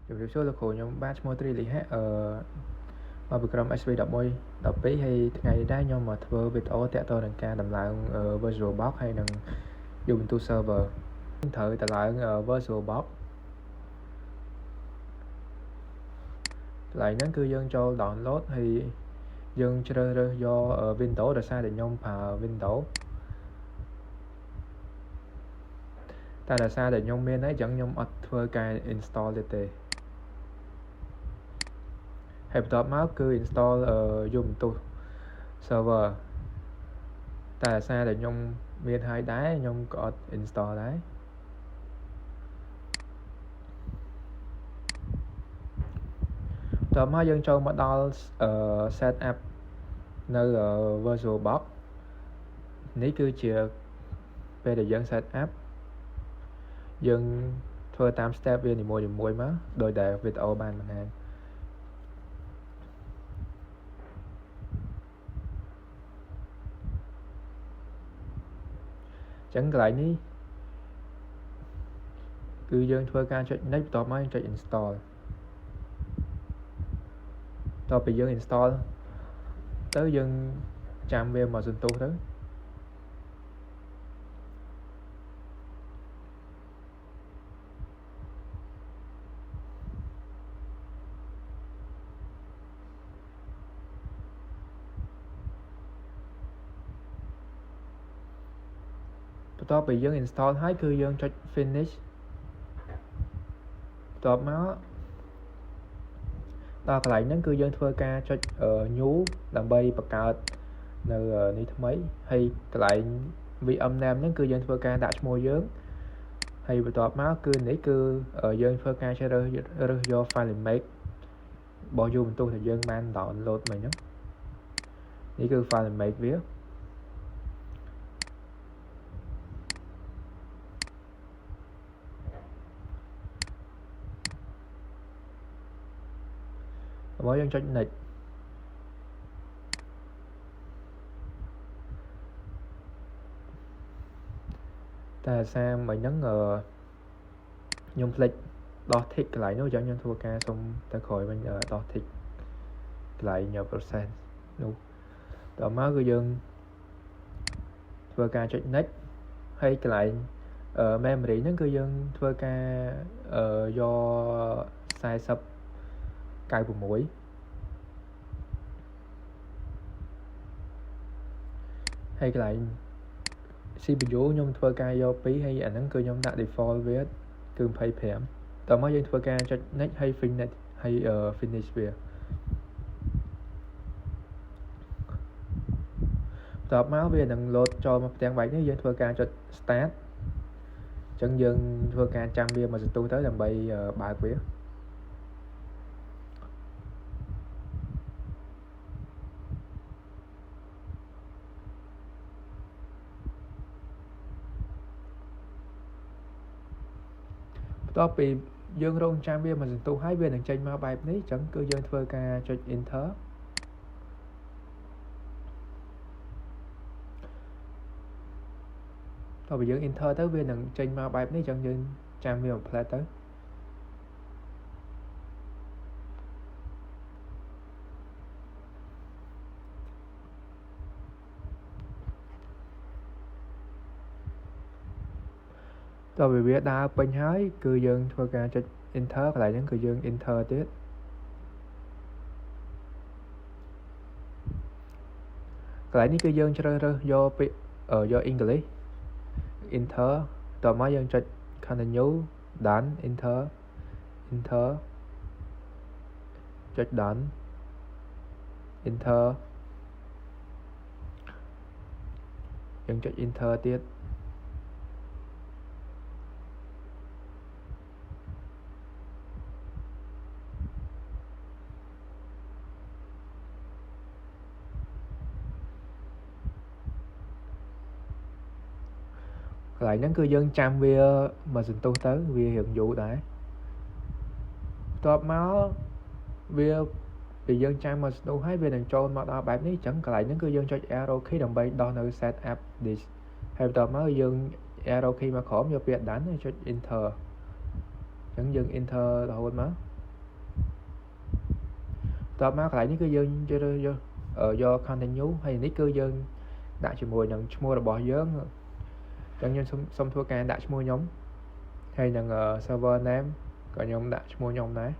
ជំរាបសួរលោកគ្រូខ្ញុំបាទឈ្មោះត្រីលីហៈមកពីក្រុម SV 11 12ហើយថ្ងៃនេះដែរខ្ញុំមកធ្វើវីដេអូតាក់ទងនឹងការដំឡើង VirtualBox ហើយនឹង Ubuntu Server ត្រូវតម្លើង VirtualBox កន្លែងហ្នឹងគឺយើងចូល download ហើយយើងជ្រើសរើសយក Windows ដោយសារតែខ្ញុំប្រើ Windows តែដោយសារតែខ្ញុំមានហើយអញ្ចឹងខ្ញុំអត់ធ្វើការ install ទៀតទេហើយបន្ទាប់មកគឺ install Ubuntu Server តែដោយសារតែខ្ញុំមានហើយដែរខ្ញុំក៏អត់ install ដែរបន្ទាប់មកយើងចូលមកដល់ set up នៅ VirtualBox នេះគឺជាពេលដែលយើង set up យើងធ្វើតាម step វានីមួយៗមកដោយដែលវីដេអូបានបង្ហាញចឹងកន្លែងនេះគឺយើងធ្វើការចុច next បន្ទាប់មកយើងចុច install តទៅយើង install ទៅយើងចាំវាមកសន្ទុះទៅបន្ទាប់ពីយើង install ហើយគឺយើងចុច finish បន្ទាប់មកដល់កន្លែងហ្នឹងគឺយើងធ្វើការចុច new ដើម្បីបង្កើតនៅនេះថ្មីហើយកន្លែង VM name ហ្នឹងគឺយើងធ្វើការដាក់ឈ្មោះយើងហើយបន្ទាប់មកគឺនេះគឺយើងធ្វើការជ្រើសរើសយក file image របស់ Ubuntu ដែលយើងបាន download មិញហ្នឹងនេះគឺ file image វារបស់យើងចុច next តែសារមិញហ្នឹងខ្ញុំភ្លេចដោះ tick កន្លែងនោះអញ្ចឹងខ្ញុំធ្វើការសុំទៅក្រោយវិញដោះ tick កន្លែង process នោះតមកគឺយើងធ្វើការចុច next ហើយកន្លែងmemory ហ្នឹងគឺយើងធ្វើការយក4096ហើយកន្លែង CPU ខ្ញុំធ្វើការយក2ហើយអាហ្នឹងគឺខ្ញុំដាក់ default វាគឺ25តមកយើងធ្វើការចុច next ហើយ finish ហើយ finish វាបន្ទាប់មកវានឹង load ចូលមកផ្ទាំងបែបនេះយើងធ្វើការចុច start អញ្ចឹងយើងធ្វើការចាំវាមកសន្ទុះទៅដើម្បីបើកវាបន្ទាប់ពីយើងរងចាំវាមកសន្ទុះហើយវានឹងចេញមកបែបនេះអញ្ចឹងគឺយើងធ្វើការចុច enter តើបើយើង enter ទៅវានឹងចេញមកបែបនេះអញ្ចឹងយើងចាំវាមួយផ្លែតទៅតើវាដើរពេញហើយគឺយើងធ្វើការចុច enter កន្លែងហ្នឹងគឺយើង enter ទៀតកន្លែងនេះគឺយើងជ្រើសរើសយកពាក្យយក English enter តមកយើងចុច continue done enter ចុច done enter យើងចុច enter ទៀតកន្លែងហ្នឹងគឺយើងចាំវាមកសន្ទុះទៅវារៀងយូរដែរបន្ទាប់មកវាពេលយើងចាំមកសន្ទុះហើយវានឹងចូលមកដល់បែបនេះអញ្ចឹងកន្លែងហ្នឹងគឺយើងចុច arrow key ដើម្បីដោះនៅ set up disk ហើយបន្ទាប់មកយើង arrow key មកក្រោមយកពាក្យ done ចុច enter អញ្ចឹងយើង enter រហូតមក តបមកកន្លែងនេះគឺយើងយក continue ហើយនេះគឺយើងដាក់ជាមួយនឹងឈ្មោះរបស់យើងអញ្ចឹងខ្ញុំសូមធ្វើការដាក់ឈ្មោះខ្ញុំហើយនឹង server name ក៏ខ្ញុំដាក់ឈ្មោះខ្ញុំដែរ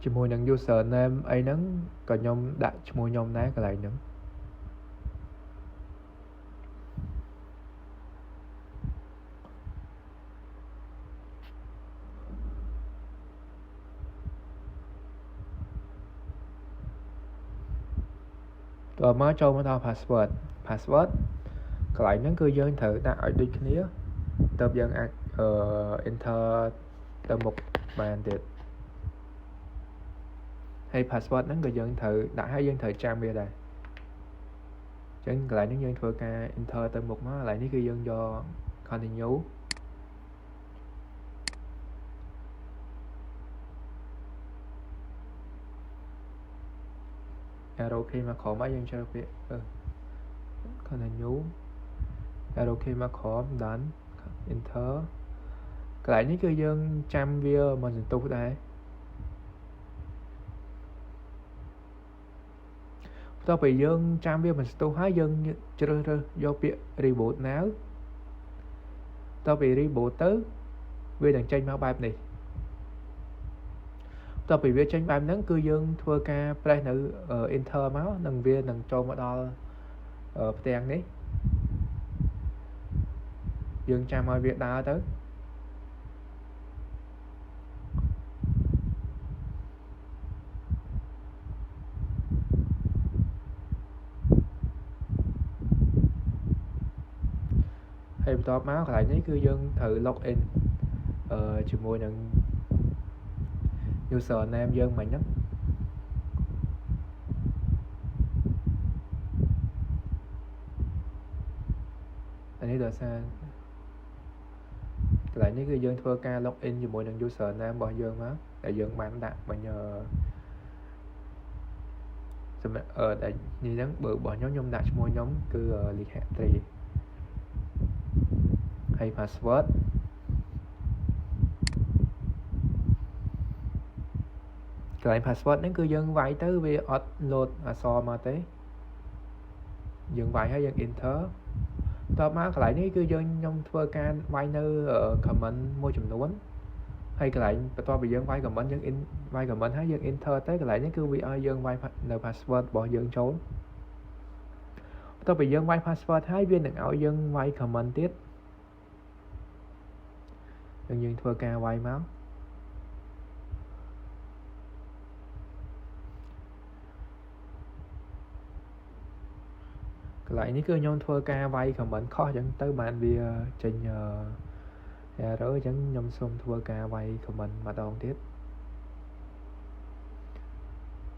ជាមួយនឹង user name អីហ្នឹងក៏ខ្ញុំដាក់ឈ្មោះខ្ញុំដែរកន្លែងហ្នឹងតមកចូលមកដល់ password កន្លែងហ្នឹងគឺយើងត្រូវដាក់ឲ្យដូចគ្នាទើបយើងអាចenter ទៅមុខបានទៀតហើយ password ហ្នឹងក៏យើងត្រូវដាក់ឲ្យយើងត្រូវចាំវាដែរអញ្ចឹងកន្លែងនេះយើងធ្វើការ enter ទៅមុខមកកន្លែងនេះគឺយើងយក continue arrow key មកក្រោមហើយយើងជ្រើសពាក្យcontinue arrow key មកក្រោម done enter កន្លែងនេះគឺយើងចាំវាមិនសន្ទុះដែរបន្ទាប់ពីយើងចាំវាមិនសន្ទុះហើយយើងជ្រើសរើសយកពាក្យ reboot now បន្ទាប់ពី reboot ទៅវានឹងចេញមកបែបនេះបន្ទាប់ពីវាចេញបែបហ្នឹងគឺយើងធ្វើការ press នៅ enter មកនឹងវានឹងចូលមកដល់ផ្ទាំងនេះយើងចាំឲ្យវាដើរទៅហើយបន្ទាប់មកកន្លែងនេះគឺយើងត្រូវ log in ជាមួយនឹង user name យើងមិញហ្នឹងអានេះដោយសារកន្លែងនេះគឺយើងធ្វើការ log in ជាមួយនឹង user name របស់យើងមកដែលយើងបានដាក់មិញសម្រាប់ដែលនេះហ្នឹងបើរបស់ខ្ញុំដាក់ឈ្មោះខ្ញុំគឺលិខិតត្រីហើយ password កន្លែង password ហ្នឹងគឺយើងវាយទៅវាអត់ load អក្សរមកទេយើងវាយហើយយើង enter តបមកកន្លែងនេះគឺខ្ញុំធ្វើការវាយនៅ comment មួយចំនួនហើយកន្លែងបន្ទាប់ពីយើងវាយ comment យើងវាយ comment ហើយយើង enter ទៅកន្លែងនេះគឺវាឲ្យយើងវាយនៅ password របស់យើងចូលបន្ទាប់ពីយើងវាយ password ហើយវានឹងឲ្យយើងវាយ comment ទៀតយើងធ្វើការវាយមកកន្លែងនេះគឺខ្ញុំធ្វើការវាយ comment ខុសអញ្ចឹងទៅបានវាចេញerror អញ្ចឹងខ្ញុំសូមធ្វើការវាយ comment ម្ដងទៀត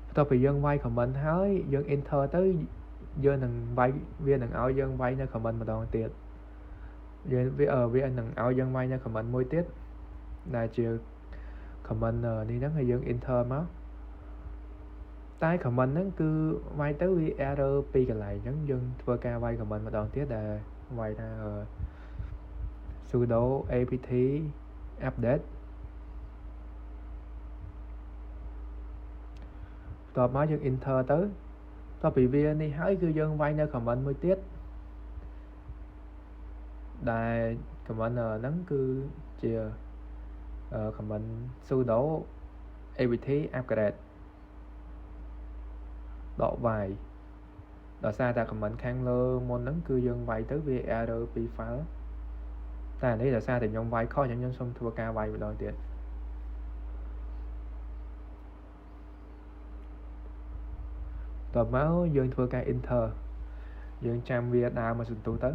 បន្ទាប់ពីយើងវាយ comment ហើយយើង enter ទៅយើងនឹងវាយវានឹងឲ្យយើងវាយនៅ comment ម្ដងទៀតវានឹងឲ្យយើងវាយនៅ comment មួយទៀតដែលជា comment នេះហ្នឹងហើយយើង enter មកតែ comment ហ្នឹងគឺវាយទៅវា error ពីកន្លែងអញ្ចឹងយើងធ្វើការវាយ comment ម្ដងទៀតដែលវាយថា sudo apt update បន្ទាប់មកយើង enter ទៅបន្ទាប់ពីវានេះហើយគឺយើងវាយនៅ comment មួយទៀតដែល comment ហ្នឹងគឺជា comment sudo apt upgrade ដកវាយដោយសារតែ comment ខាងលើមុនហ្នឹងគឺយើងវាយទៅវា error ពី file តែនេះដោយសារតែខ្ញុំវាយខុសអញ្ចឹងខ្ញុំសូមធ្វើការវាយម្ដងទៀតតបមកយើងធ្វើការ enter យើងចាំវាដើរមកសន្ទុះទៅ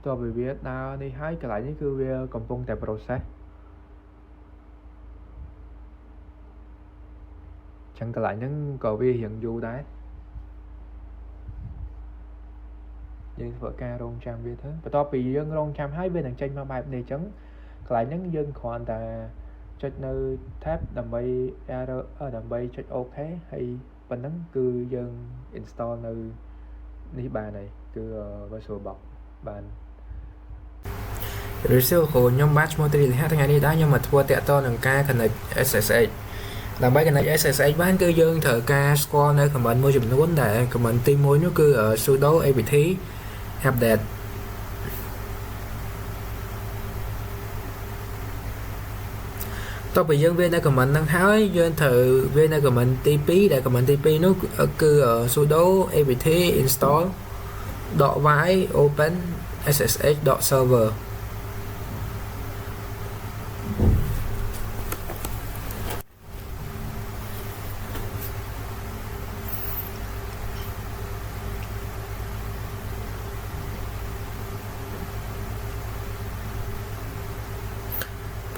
តើវាដើរនេះហើយកន្លែងនេះគឺវាកំពុងតែ process ចឹងកន្លែងហ្នឹងក៏វារៀងយូរដែរយើងធ្វើការរងចាំវាទៅបន្ទាប់ពីយើងរងចាំហើយវានឹងចេញមកបែបនេះចឹងកន្លែងហ្នឹងយើងគ្រាន់តែចុចនៅ tab ដើម្បី error ដើម្បីចុច OK ហើយប៉ុណ្ណឹងគឺយើង install នៅនេះបានហើយគឺ VirtualBox បានឬសិលខ្ញុំបានឈ្មោះត្រីលិហាថ្ងៃនេះដែរខ្ញុំមកធ្វើតាក់ទងនឹងការ connect SSH ដើម្បី connect SSH បានគឺយើងត្រូវការស្គាល់នៅ command មួយចំនួនដែល command ទី1នោះគឺ sudo apt update តើបើយើងវានៅ command ហ្នឹងហើយយើងត្រូវវានៅ command ទី2ដែល command ទី2នោះគឺ sudo apt install .y open ssh.server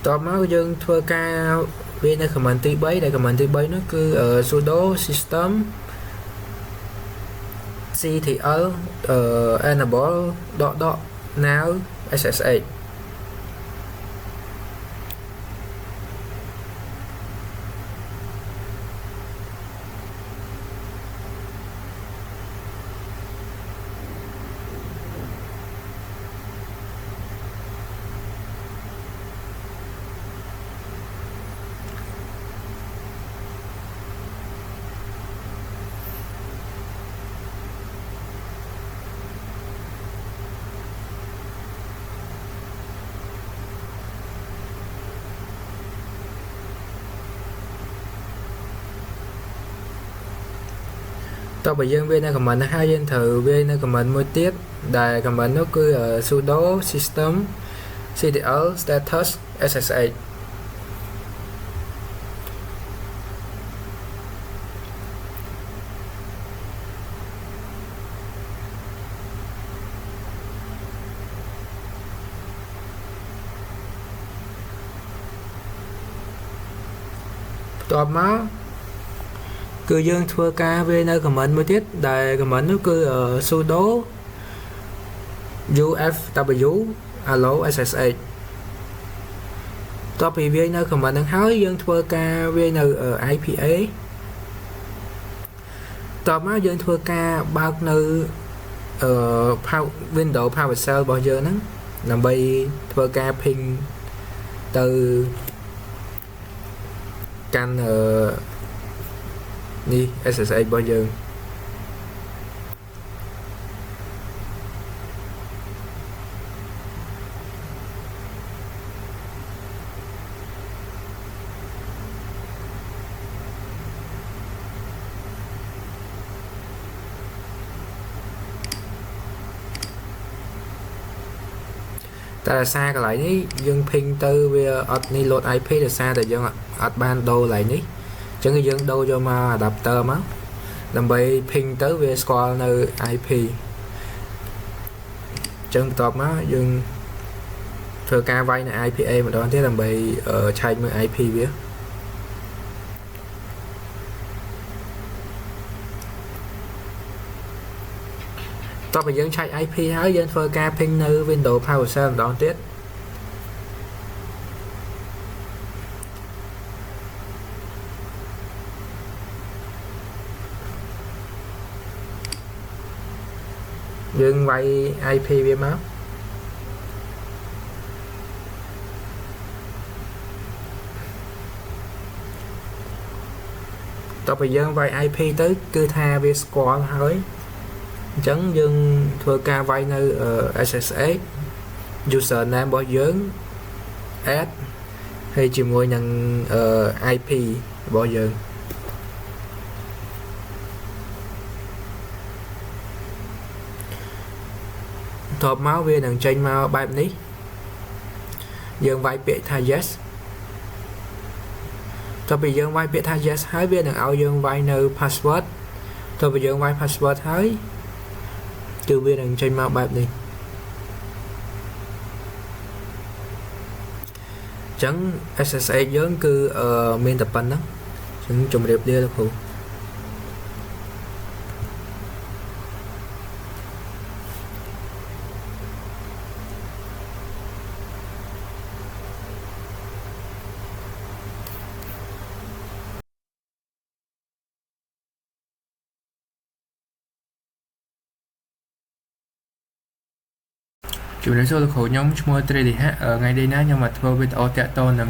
តបមកយើងធ្វើការវានៅ command ទី3ដែល command ទី3នោះគឺ sudo system ctl enable .now ssh តើបើយើងវានៅ command នេះហើយយើងត្រូវវានៅ command មួយទៀតដែល command នោះគឺ sudo system ctl status ssh បន្ទាប់មកគឺយើងធ្វើការវានៅ command មួយទៀតដែល command នោះគឺ sudo ufw allow ssh តទៅពីវានៅ command ហ្នឹងហើយយើងធ្វើការវានៅ IPA តទៅមកយើងធ្វើការបើកនៅ Windows PowerShell របស់យើងហ្នឹងដើម្បីធ្វើការ ping ទៅកាន់នេះ SSH របស់យើងតែសារកន្លែងនេះយើង ping ទៅវាអត់នេះ load IP ដោយសារតែយើងអត់បានដូរកន្លែងនេះអញ្ចឹងយើងដូរយកមក adapter មកដើម្បី ping ទៅវាស្គាល់នៅ IP អញ្ចឹងបន្ទាប់មកយើងធ្វើការវាយនៅ IPA ម្ដងទៀតដើម្បីឆែកមើល IP វាតោះបើយើងឆែក IP ហើយយើងធ្វើការ ping នៅ Windows PowerShell ម្ដងទៀតយើងវាយ IP វាមកតោះបើយើងវាយ IP ទៅគឺថាវាស្គាល់ហើយអញ្ចឹងយើងធ្វើការវាយនៅ SSH username របស់យើង add ហើយជាមួយនឹង IP របស់យើងតបមកវានឹងចេញមកបែបនេះយើងវាយពាក្យថា yes តើពេលយើងវាយពាក្យថា yes ហើយវានឹងឲ្យយើងវាយនៅ password តើពេលយើងវាយ password ហើយគឺវានឹងចេញមកបែបនេះ chẳng SSH យើងគឺ មានតែប៉ុណ្ណឹងចឹងជម្រាបលាលោកគ្រូ ជំរាបសួរលោកគ្រូខ្ញុំឈ្មោះត្រីលីហៈថ្ងៃនេះណាខ្ញុំមកធ្វើវីដេអូតាក់ទងនឹង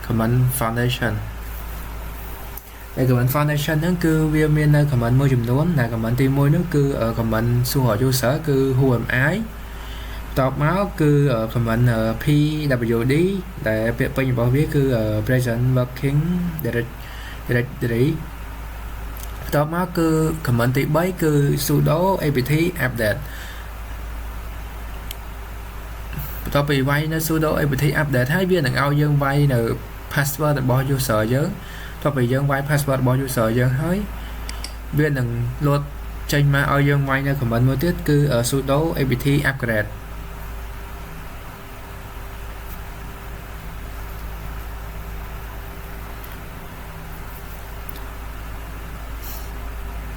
Command Foundation ហើយ Command Foundation ហ្នឹងគឺវាមាននៅ command មួយចំនួនដែល command ទី1នោះគឺ command សួរ user គឺ who am I បន្ទាប់មកគឺ command pwd ដែលពាក្យពេញរបស់វាគឺ present working directory បន្ទាប់មកគឺ command ទី3គឺ sudo apt update បន្ទាប់ពីវាយនៅ sudo apt update ហើយវានឹងឲ្យយើងវាយនៅ password របស់ user យើងបន្ទាប់ពីយើងវាយ password របស់ user យើងហើយវានឹងលោតចេញមកឲ្យយើងវាយនៅ command មួយទៀតគឺ sudo apt upgrade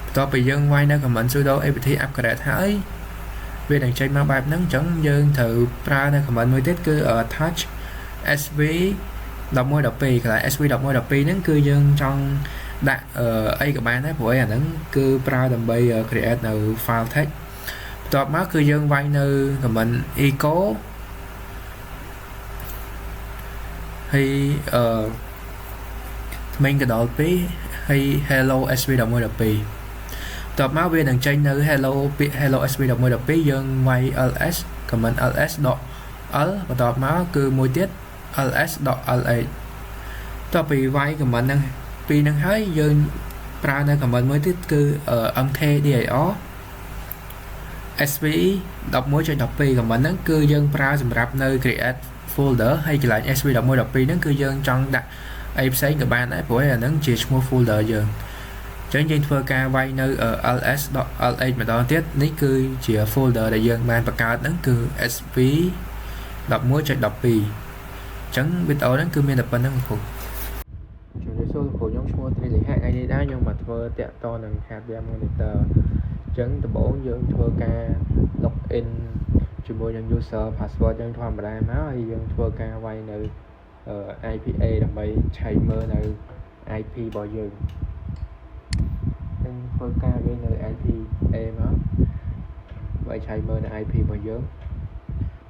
បន្ទាប់ពីយើងវាយនៅ command sudo apt upgrade ហើយវានឹងចេញមកបែបហ្នឹងអញ្ចឹងយើងត្រូវប្រើនៅ command មួយទៀតគឺ touch sv 1112 កន្លែង sv 1112 ហ្នឹងគឺយើងចង់ដាក់អីក៏បានដែរព្រោះអាហ្នឹងគឺប្រើដើម្បី create នៅ file text បន្ទាប់មកគឺយើងវាយនៅ command echo ហើយថ្មីកណ្ដោល2ហើយ hello sv 1112 តបមកវានឹងចេញនៅ hello ពាក្យ hello sv 1112 យើងវាយ ls command ls.l បន្ទាប់មកគឺមួយទៀត ls.lh តបពីវាយ command ហ្នឹងពីរហ្នឹងហើយយើងប្រើនៅ command មួយទៀតគឺ mkdir sv 11.12 command ហ្នឹងគឺយើងប្រើសម្រាប់នៅ create folder ហើយកន្លែង sv 1112 ហ្នឹងគឺយើងចង់ដាក់អីផ្សេងក៏បានដែរព្រោះអាហ្នឹងជាឈ្មោះ folder យើងចឹងយើងធ្វើការវាយនៅ ls.lh ម្ដងទៀតនេះគឺជា folder ដែលយើងបានបង្កើតហ្នឹងគឺ sv 11.12 ចឹងវីដេអូហ្នឹងគឺមានតែប៉ុណ្្នឹងគ្រូជំរាបសួរលោកគ្រូខ្ញុំឈ្មោះត្រីលីហៈថ្ងៃនេះដែរខ្ញុំមកធ្វើតាក់ទងនឹង hardware monitor ចឹងដំបូងយើងធ្វើការ log in ជាមួយនឹង user password យើងធម្មតាមកហើយយើងធ្វើការវាយនៅ IPA ដើម្បីឆែកមើលនៅ IP របស់យើងធ្វើការវាយនៅ IPA មកបើឆែកមើលនៅ IP របស់យើងប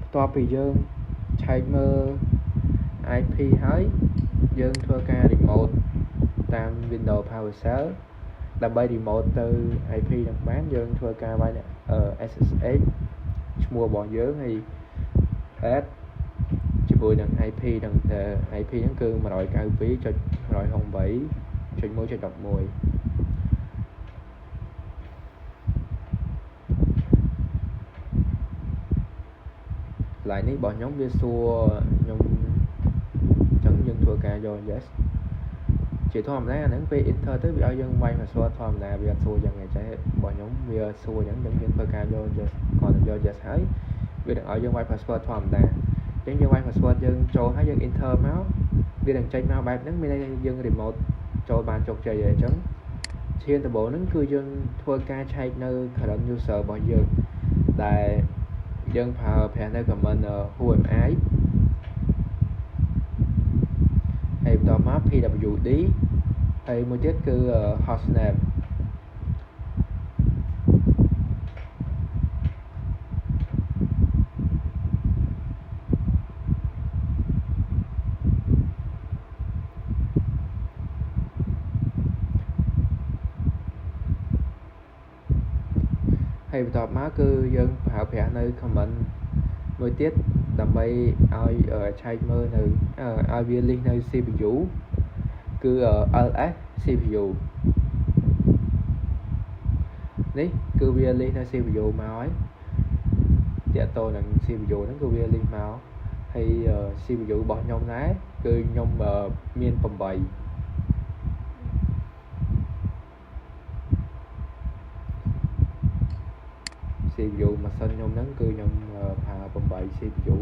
ន្ទាប់ពីយើងឆែកមើល IP ហើយយើងធ្វើការ remote តាម Windows PowerShell ដើម្បី remote ទៅ IP នឹងបានយើងធ្វើការវាយ SSH ឈ្មោះរបស់យើងហើយ add ជាមួយនឹង IP នឹង IP ហ្នឹងគឺ 192.168.1.11កន្លែងនេះរបស់ខ្ញុំវាសួរខ្ញុំចឹងយើងធ្វើការយក yes ជាធម្មតាអាហ្នឹងពេល enter ទៅវាឲ្យយើងវាយ password ធម្មតាវាអត់សួរយ៉ាងណាចេះរបស់ខ្ញុំវាសួរចឹងយើងធ្វើការយក yes គាត់យក yes ហើយវានឹងឲ្យយើងវាយ password ធម្មតាចឹងយើងវាយ password យើងចូលហើយយើង enter មកវានឹងចេញមកបែបហ្នឹងមានន័យថាយើង remote ចូលបានជោគជ័យហើយចឹងឈានដំបូងហ្នឹងគឺយើងធ្វើការឆែកនៅ current user របស់យើងដែលយើងប្រើប្រាស់នៅ command who am I ហើយបន្តមក pwd ហើយមួយទៀតគឺ hostname ហើយបន្ទាប់មកគឺយើងប្រើប្រាស់នៅ command មួយទៀតដើម្បីឲ្យឆែកមើលនៅឲ្យវា list នៅ CPU គឺ ls CPU នេះគឺវា list នៅ CPU មកហើយតាក់ទងនឹង CPU ហ្នឹងគឺវា list មកហើយ CPU របស់ខ្ញុំដែរគឺខ្ញុំមាន8CPU ម៉ាស៊ីនខ្ញុំហ្នឹងគឺខ្ញុំប្រើ8 CPU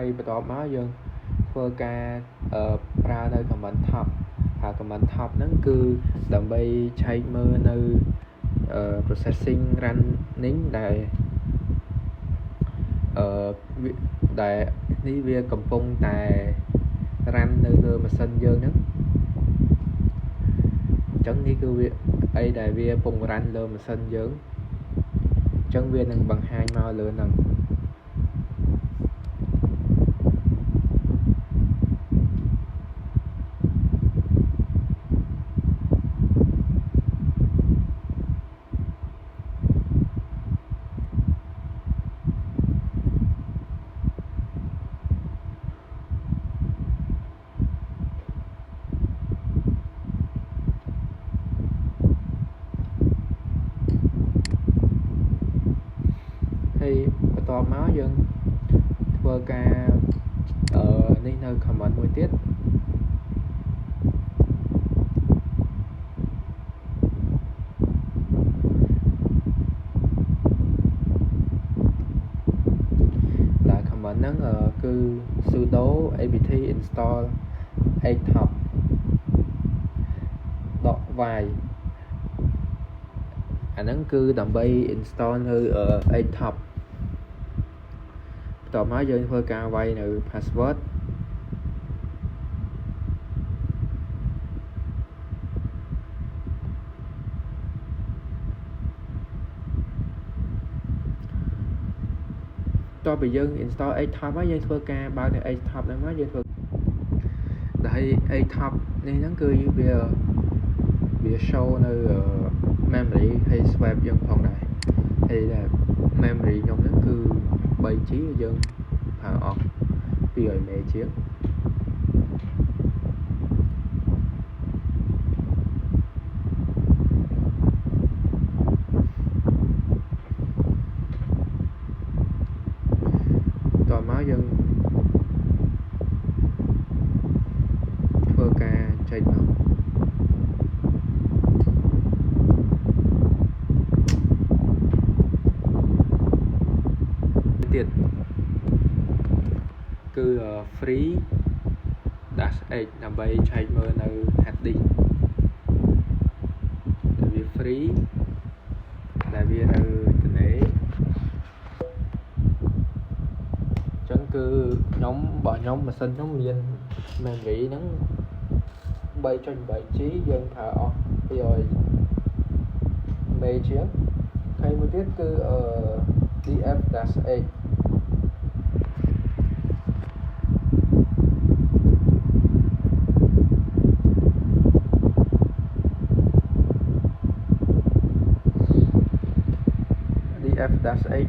ហើយបន្ទាប់មកយើងធ្វើការប្រើនៅ command top ហើយ command top ហ្នឹងគឺដើម្បីឆែកមើលនៅ processing running ដែលនេះវាកំពុងតែ run នៅលើម៉ាស៊ីនយើងហ្នឹងអញ្ចឹងនេះគឺវាអីដែលវាកំពុង run លើម៉ាស៊ីនយើងអញ្ចឹងវានឹងបង្ហាញមកលើហ្នឹងហើយបន្ទាប់មកយើងធ្វើការនេះនៅ command មួយទៀតដែល command ហ្នឹងគឺ sudo apt install htop .y អាហ្នឹងគឺដើម្បី install នៅ htop បន្ទាប់មកយើងធ្វើការវាយនៅ password តោះពីយើង install htop ហើយយើងធ្វើការបើកនៅ htop ហ្នឹងមកយើងធ្វើដែល htop នេះហ្នឹងគឺវា show នៅ memory ហើយ swap យើងផងដែរហើយដែល memory ខ្ញុំហ្នឹងគឺ 3G យើងប្រើអស់ 200 MB ជាងតោះមកយើងធ្វើការចេញមកទៀតគឺ free -h ដើម្បីឆែកមើលនៅ hard disk ដែលវា free ដែលវានៅកណេអញ្ចឹងគឺខ្ញុំម៉ាស៊ីនខ្ញុំមាន memory ហ្នឹង 3.8G យើងប្រើអស់200 MB ជាងហើយមួយទៀតគឺdf-8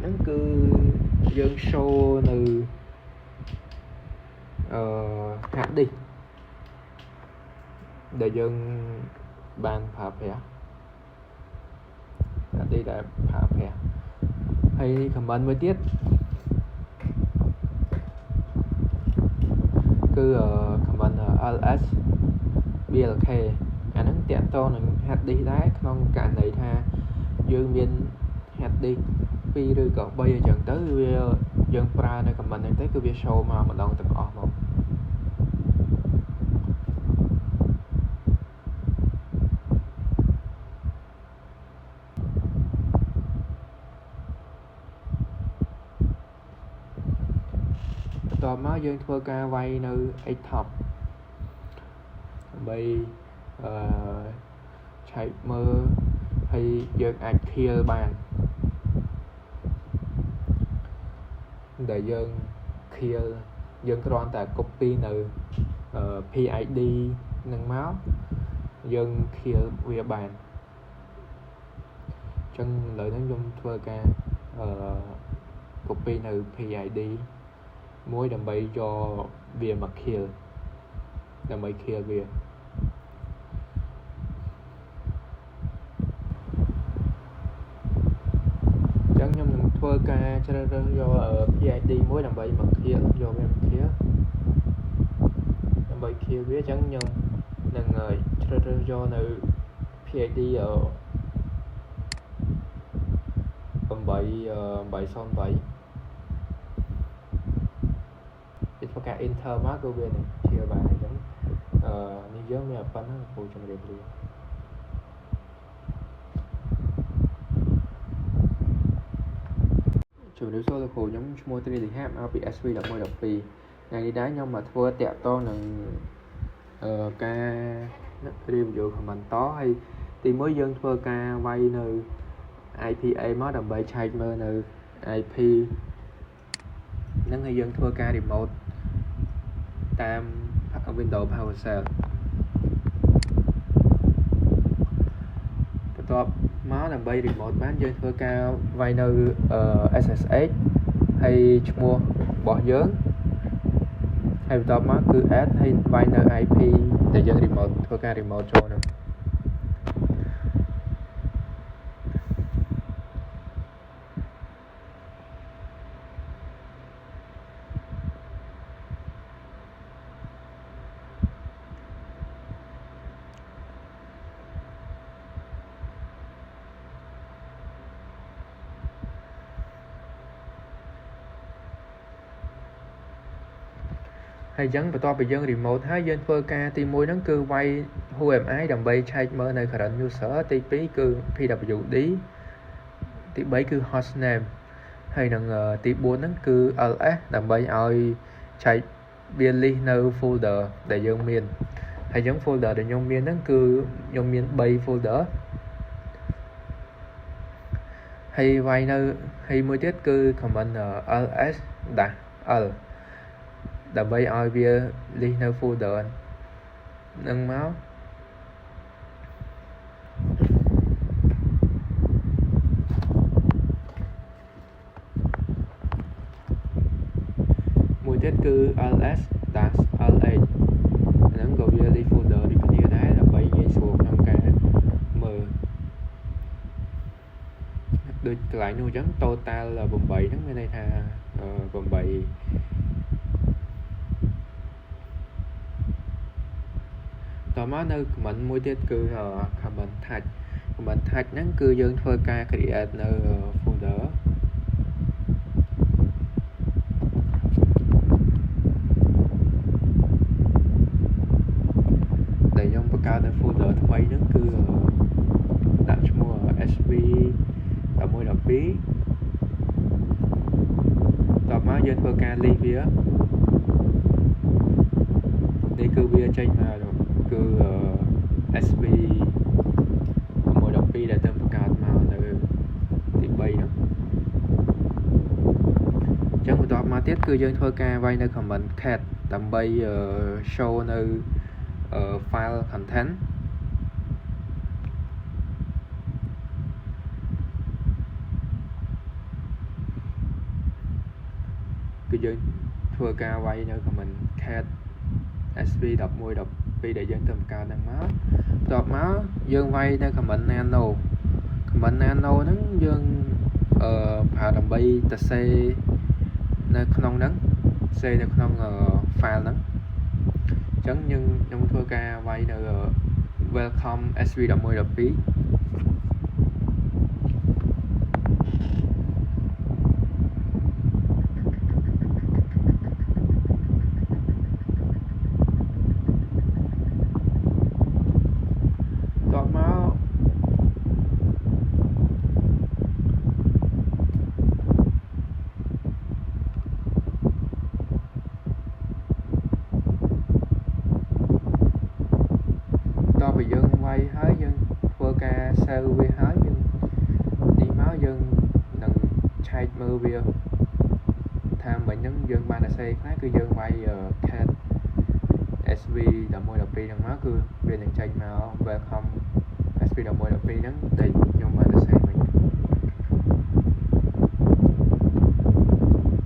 ហ្នឹងគឺយើង show នៅ hard disk ដែលយើងបានប្រើប្រាស់ hard disk ដែលប្រើប្រាស់ហើយ command មួយទៀតគឺ command ls blk អាហ្នឹងតាក់ទងនឹង hard disk ដែរក្នុងករណីថាយើងមាន hard disk 2 ឬក៏3អញ្ចឹងទៅវាយើងប្រើនៅ command ហ្នឹងទៅគឺវា show មកម្ដងទាំងអស់មកបន្ទាប់មកយើងធ្វើការវាយនៅ htop ដើម្បីឆែកមើលហើយយើងអាច kill បានដែលយើង kill យើងគ្រាន់តែ copy នៅ PID នឹងមកយើង kill វាបានអញ្ចឹងឥឡូវហ្នឹងខ្ញុំធ្វើការcopy នៅ PID មួយដើម្បីយកវាមក kill ដើម្បី kill វាអញ្ចឹងខ្ញុំនឹងធ្វើការជ្រើសរើសយក PID មួយដើម្បីមក kill យកវាមក kill ដើម្បី kill វាអញ្ចឹងខ្ញុំនឹងជ្រើសរើសយកនៅ PID 808 ធ្វើការ enter មកគឺវានឹងជាបានអញ្ចឹងនេះយើងមានប៉ុណ្ណឹងគ្រូជំរាបលាជំរាបសួរលោកគ្រូខ្ញុំឈ្មោះត្រីលីហាប់មកពី SV 1112ថ្ងៃនេះដែរខ្ញុំមកធ្វើតាក់ទងនឹងការ review comment តហើយទីមួយយើងធ្វើការវាយនៅ IPA មកដើម្បីឆែកមើលនៅ IP ហ្នឹងហើយយើងធ្វើការ remote តាម Windows PowerShell បន្ទាប់មកដើម្បី remote បានយើងធ្វើការវាយនៅ SSH ហើយឈ្មោះរបស់យើងហើយបន្ទាប់មកគឺ add ហើយវាយនៅ IP ដែលយើង remote ធ្វើការ remote ចូលនោះហើយអញ្ចឹងបន្ទាប់ពីយើង remote ហើយយើងធ្វើការទី1ហ្នឹងគឺវាយ WhoAmI ដើម្បីឆែកមើលនៅ current user ទី2គឺ PWD ទី3គឺ hostname ហើយនឹងទី4ហ្នឹងគឺ LS ដើម្បីឲ្យឆែកវា list នៅ folder ដែលយើងមានហើយអញ្ចឹង folder ដែលខ្ញុំមានហ្នឹងគឺខ្ញុំមាន3 folder ហើយវាយនៅហើយមួយទៀតគឺ comment ls-lដើម្បីឲ្យវា list នៅ folder នឹងមកមួយទៀតគឺ ls-lh ហ្នឹងក៏វា list folder ដូចគ្នាដែរដើម្បីងាយស្រួលក្នុងការមើលដូចកន្លែងនោះអញ្ចឹង total 8ហ្នឹងមានន័យថា8តមកនៅ comment មួយទៀតគឺ comment tag ហ្នឹងគឺយើងធ្វើការ create នៅ folder ដែលខ្ញុំបង្កើតនៅ folder ថ្មីហ្នឹងគឺដាក់ឈ្មោះ SV 1112តមកយើងធ្វើការ list វានេះគឺវាចេញមកគឺ SV 1112ដែលទៅបង្កើតមកនៅទី3ហ្នឹងអញ្ចឹងបន្ទាប់មកទៀតគឺយើងធ្វើការវាយនៅ comment cat ដើម្បី show នៅ file content គឺយើងធ្វើការវាយនៅ comment cat SV 1112ដែលយើងទៅបង្កើតហ្នឹងមកបន្ទាប់មកយើងវាយនៅ comment nano ហ្នឹងយើងប្រើដើម្បីទៅសេនៅក្នុងហ្នឹងសេនៅក្នុង file ហ្នឹងអញ្ចឹងខ្ញុំធ្វើការវាយនៅ welcome SV 1112ពេលយើងវាយហើយយើងធ្វើការ save វាហើយយើងនេះមកយើងនឹងឆែកមើលវាថាមិញហ្នឹងយើងបានតែសេខ្លះគឺយើងវាយ cat SV 1112ហ្នឹងមកគឺវានឹងចេញមក welcome SV 1112ហ្នឹងដែលខ្ញុំបានតែសេមិញ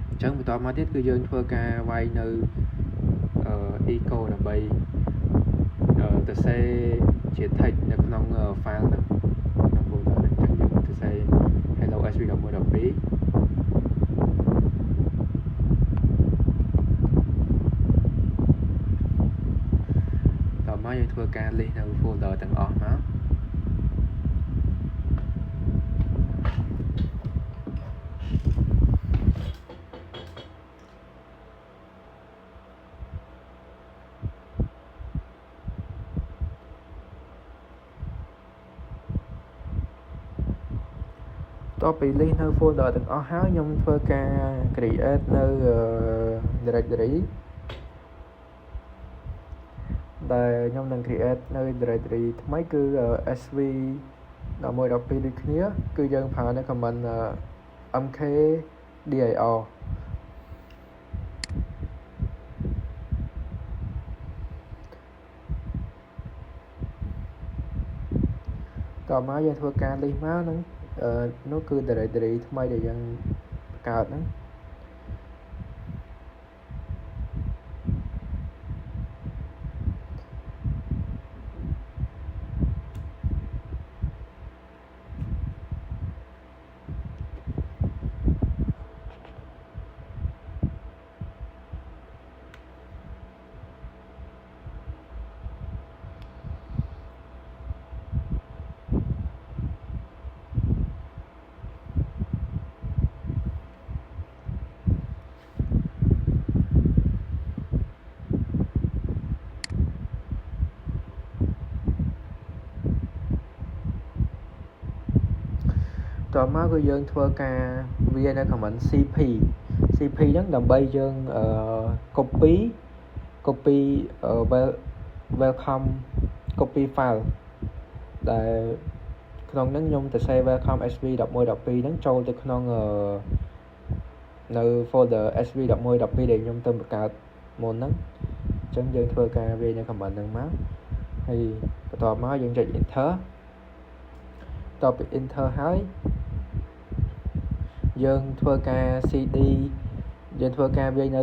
អញ្ចឹងបន្តមកទៀតគឺយើងធ្វើការវាយនៅ echo ដើម្បីទៅសេជា text នៅក្នុង file ហ្នឹងក្នុង folder ហ្នឹងអញ្ចឹងយើងទៅសេ hello SV 1112តមកយើងធ្វើការ list នៅ folder ទាំងអស់មក តពី list នៅ folder ទាំងអស់ហើយខ្ញុំធ្វើការ create នៅ directory ដែលខ្ញុំនឹង create នៅ directory ថ្មីគឺ sv 1112ដូចគ្នាគឺយើងប្រើនៅ command mkdir តមកយើងធ្វើការ list មកហ្នឹងនោះគឺ directory ថ្មីដែលយើងបង្កើតហ្នឹងតមកគឺយើងធ្វើការវានៅ command cp ហ្នឹងដើម្បីយើង copy welcome copy file ដែលក្នុងហ្នឹងខ្ញុំទៅ save welcome sv 1112ហ្នឹងចូលទៅក្នុងនៅ folder sv 1112ដែលខ្ញុំទៅបង្កើតមុនហ្នឹងអញ្ចឹងយើងធ្វើការវានៅ command ហ្នឹងមកហើយបន្ទាប់មកយើងចុច enter តពី enter ហើយយើងធ្វើការ cd យើងធ្វើការវាយនៅ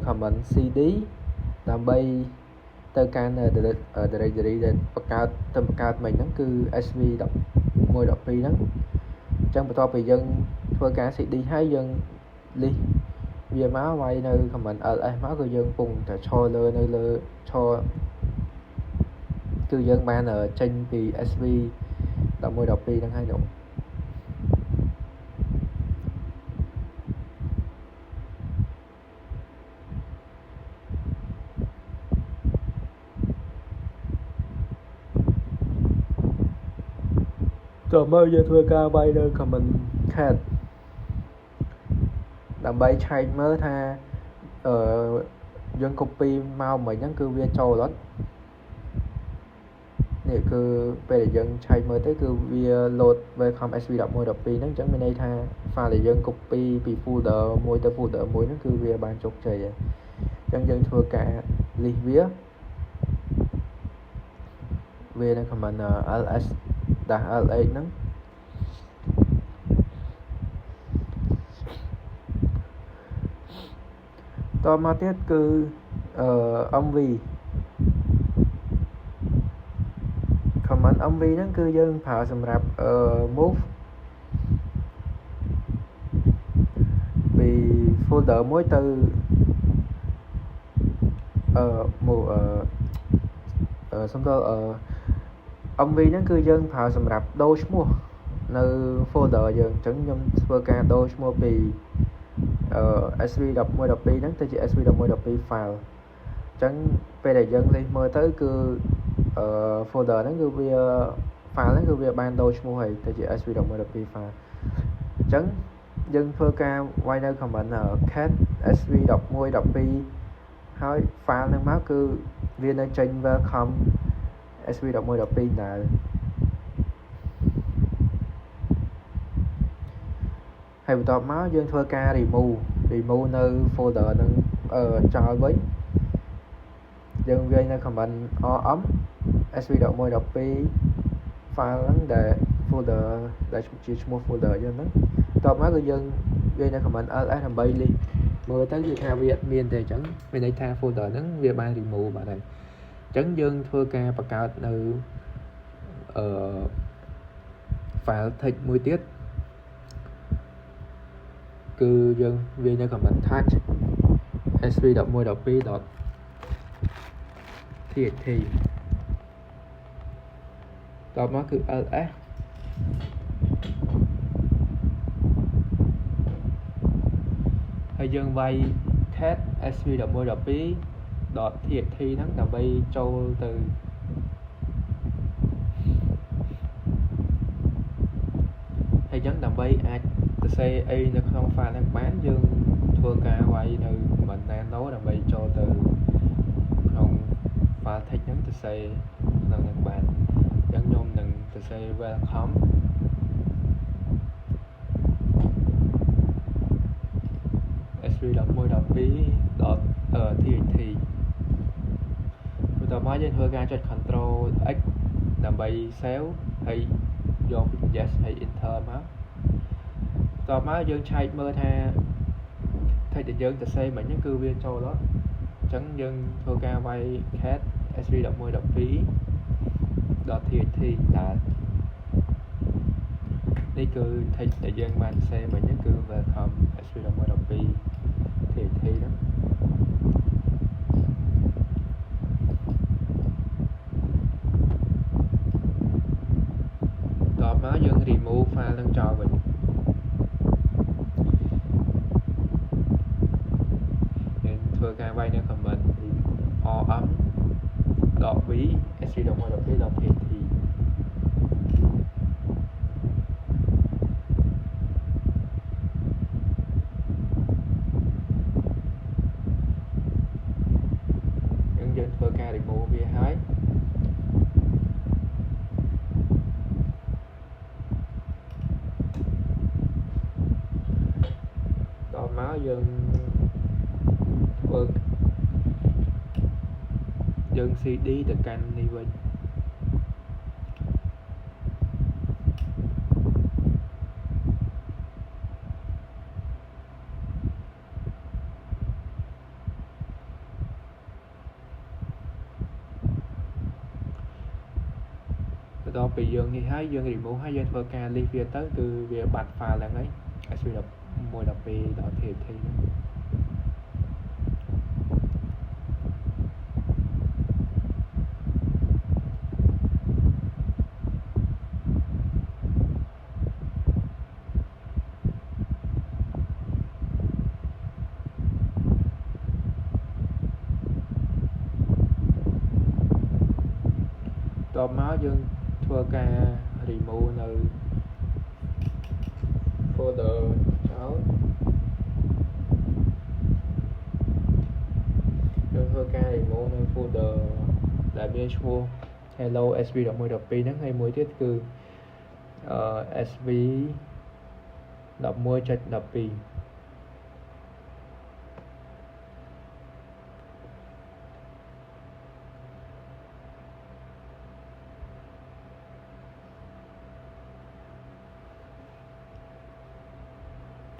command cd ដើម្បីទៅកាន់ directory ដែលបង្កើតមិញហ្នឹងគឺ sv 1112ហ្នឹងអញ្ចឹងបន្ទាប់ពីយើងធ្វើការ cd ហើយយើង list វាមកវាយនៅ command ls មកគឺយើងពងតែឈរលើនៅលើឈរគឺយើងបានចេញពី sv 1112ហ្នឹងហើយនោះតើមកយើងធ្វើការវាយនៅ command cat ដើម្បីឆែកមើលថាយើង copy មកមិញហ្នឹងគឺវាចូលអត់នេះគឺពេលដែលយើងឆែកមើលទៅគឺវា load welcome sv 1112ហ្នឹងអញ្ចឹងមានន័យថា file ដែលយើង copy ពី folder មួយទៅ folder មួយហ្នឹងគឺវាបានជោគជ័យហើយអញ្ចឹងយើងធ្វើការ list វានៅ command ls -lx ហ្នឹងតមកទៀតគឺmv command mv ហ្នឹងគឺយើងប្រើសម្រាប់move ពី folder មួយទៅmove សំដៅmv ហ្នឹងគឺយើងប្រើសម្រាប់ដូរឈ្មោះនៅ folder យើងអញ្ចឹងខ្ញុំធ្វើការដូរឈ្មោះពីsv 1112ហ្នឹងទៅជា sv 1112 file អញ្ចឹងពេលដែលយើងលេខមើលទៅគឺfolder ហ្នឹងគឺវា file ហ្នឹងគឺវាបានដូរឈ្មោះហើយទៅជា sv 1112 file អញ្ចឹងយើងធ្វើការវាយនៅ command cat sv 1112ហើយ file ហ្នឹងមកគឺវានៅចេញ welcome sv 1112ដែរហើយបន្ទាប់មកយើងធ្វើការ remove នៅ folder ហ្នឹងចោលវិញយើងវាយនៅ command rm sv 1112 file ហ្នឹងដែល folder ដែលជាឈ្មោះ folder យើងហ្នឹងបន្ទាប់មកគឺយើងវាយនៅ command ls ដើម្បី list មើលទៅគឺថាវាអត់មានទេអញ្ចឹងមានន័យថា folder ហ្នឹងវាបាន remove បាត់ហើយអញ្ចឹងយើងធ្វើការបង្កើតនៅfile text មួយទៀតគឺយើងវាយនៅ command touch sv 1112.txt តមកគឺ ls ហើយយើងវាយ cat sv 1112.txt ហ្នឹងដើម្បីចូលទៅហើយ ចឹងដើម្បីអាចសរសេរអីនៅក្នុង file ហ្នឹងបានយើងធ្វើការវាយនៅ command nano ដើម្បីចូលទៅក្នុង file text ហ្នឹងសរសេរក្នុងហ្នឹងបានអញ្ចឹងខ្ញុំនឹងសរសេរ welcome sv11.12.txt បន្ទាប់មកយើងធ្វើការចុច Ctrl X ដើម្បី save ហើយយក yes ហើយ enter មកបន្ទាប់មកយើងឆែកមើលថា text ដែលយើងសរសេរមិញហ្នឹងគឺវាចូលអត់អញ្ចឹងយើងធ្វើការវាយ cat sv11.12.txt ដែលនេះគឺ text ដែលយើងបានសរសេរមិញហ្នឹងគឺ welcome sv11.12.txt ហ្នឹងមកយើង remove file នឹងចោលវិញយើងធ្វើការវាយនៅ command rm.v sv11.12.txt យើងធ្វើការ remove វាហើយមកយើងធ្វើយើង cd ទៅកាន់នេះវិញបន្ទាប់ពីយើងនេះហើយយើង remove ហើយយើងធ្វើការ list វាទៅគឺវាបាត់ file ហ្នឹងហើយ sv11.12.txt ហ្នឹងតបមកយើងធ្វើការ remove នៅ folder ចោលយើងធ្វើការ remove នៅ folder ដែលមានឈ្មោះ hello sv11.12 ហ្នឹងហើយមួយទៀតគឺsv11.12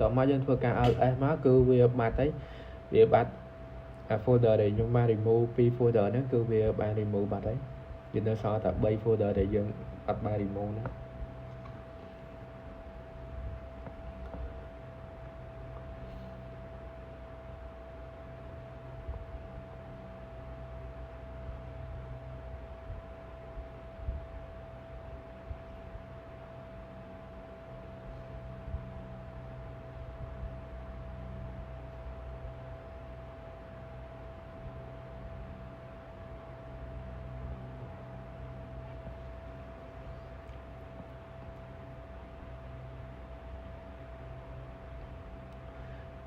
តោះមកយើងធ្វើការ alt s មកគឺវាបាត់ហើយវាបាត់ folder ដែលខ្ញុំបាន remove ពី folder ហ្នឹងគឺវាបាន remove បាត់ហើយវានៅសល់តែ3 folder ដែលយើងអត់បាន remove ហ្នឹង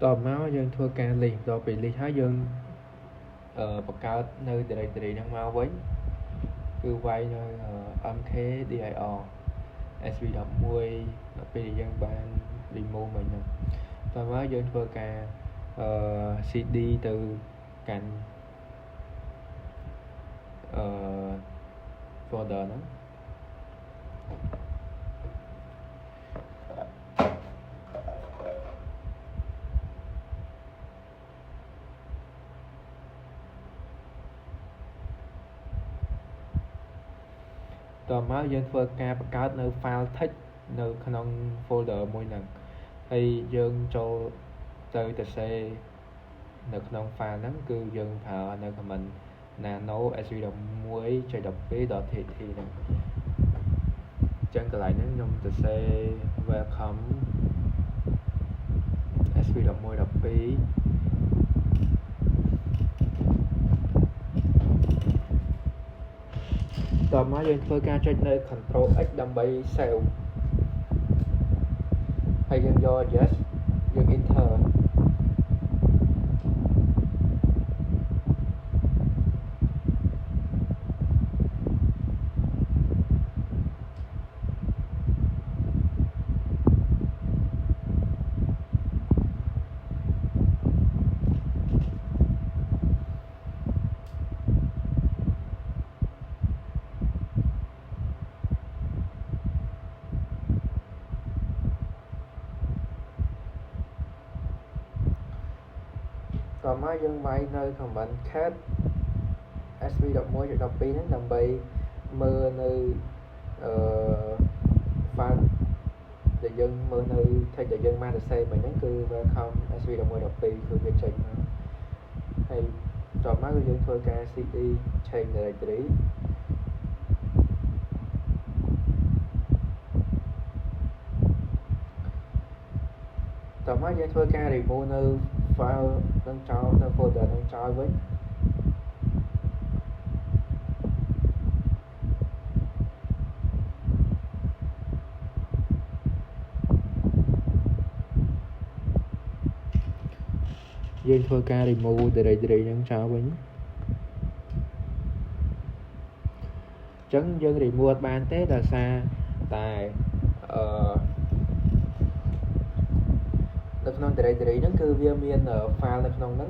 តបមកយើងធ្វើការ list តពី list ហើយយើងបង្កើតនៅ directory ហ្នឹងមកវិញគឺវាយនៅ mkdir sv11 ដល់ពេលយើងបាន remove មិញហ្នឹងតមកយើងធ្វើការcd ទៅកាន់ folder ហ្នឹងតមកយើងធ្វើការបង្កើតនៅ file text នៅក្នុង folder មួយហ្នឹងហើយយើងចូលទៅសរសេរនៅក្នុង file ហ្នឹងគឺយើងប្រើនៅ command nano sv11.12.txt ហ្នឹងអញ្ចឹងកន្លែងហ្នឹងខ្ញុំសរសេរ welcome sv11.12តមកយើងធ្វើការចុចនៅ Ctrl X ដើម្បី save ហើយយើងយក yes យើង enter តមកយើងវាយនៅ command cat sv11.12 ហ្នឹងដើម្បីមើលនៅfile ដែលយើងមើលនៅ text ដែលយើងបានសរសេរមិញហ្នឹងគឺ welcome sv11.12 គឺវាចេញមកហើយតមកគឺយើងធ្វើការ cd change directory តមកយើងធ្វើការ remove នៅ file នឹងចោលនៅ folder នឹងចោលវិញយើងធ្វើការ remove directory នឹងចោលវិញអញ្ចឹងយើង remove អត់បានទេដោយសារតែនៅក្នុង directory ហ្នឹងគឺវាមាន file នៅក្នុងហ្នឹង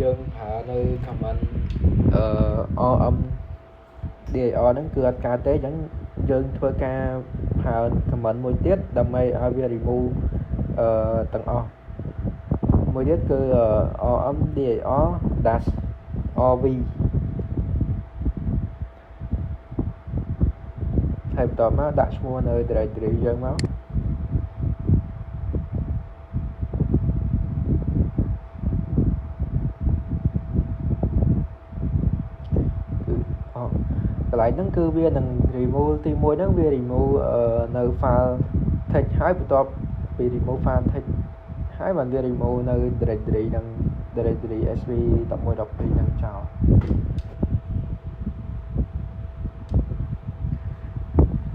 យើងប្រើនៅ command rm dir ហ្នឹងគឺអត់កើតទេអញ្ចឹងយើងធ្វើការប្រើ command មួយទៀតដើម្បីឲ្យវា remove ទាំងអស់មួយទៀតគឺ rm dir -rv ហើយបន្ទាប់មកដាក់ឈ្មោះនៅ directory យើងមកកន្លែងហ្នឹងគឺវានឹង remove ទី1ហ្នឹងវា remove នៅ file text ហើយបន្ទាប់ពី remove file text ហើយបានវា remove នៅ directory ហ្នឹង directory sv11.12 ហ្នឹងចោល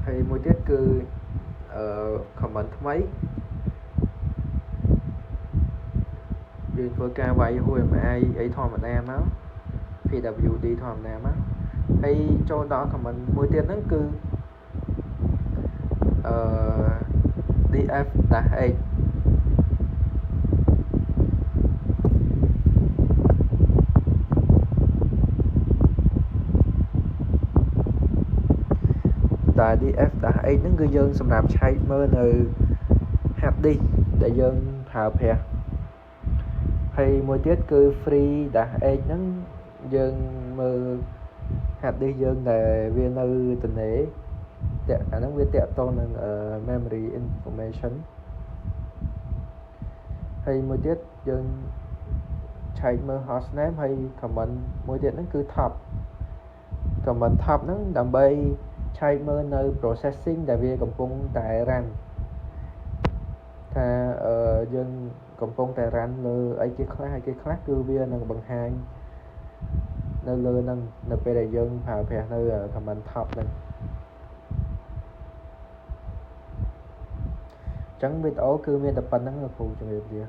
ហើយមួយទៀតគឺcomment ថ្មីយើងធ្វើការវាយ HTML អីធម្មតាមក pwd ធម្មតាមកហើយចូលដល់ comment មួយទៀតហ្នឹងគឺdf-hតែ df-h ហ្នឹងគឺយើងសម្រាប់ឆែកមើលនៅ hard disk ដែលយើងប្រើប្រាស់ហើយមួយទៀតគឺ free-h ហ្នឹងយើងមើល hard disk យើងដែលវានៅទនេអាហ្នឹងវាតាក់ទងនឹង memory information ហើយមួយទៀតយើងឆែកមើល host name ហើយ comment មួយទៀតហ្នឹងគឺ top comment top ហ្នឹងដើម្បីឆែកមើលនៅ processing ដែលវាកំពុងតែ run ថាយើងកំពុងតែ run លើអីគេខ្លះហើយគេខ្លះគឺវានឹងបង្ហាញនៅលើហ្នឹងនៅពេលដែលយើងប្រើប្រាស់នៅ comment top ហ្នឹងអញ្ចឹងវីដេអូគឺមានតែប៉ុណ្្នឹងលោកគ្រូជំរាបលា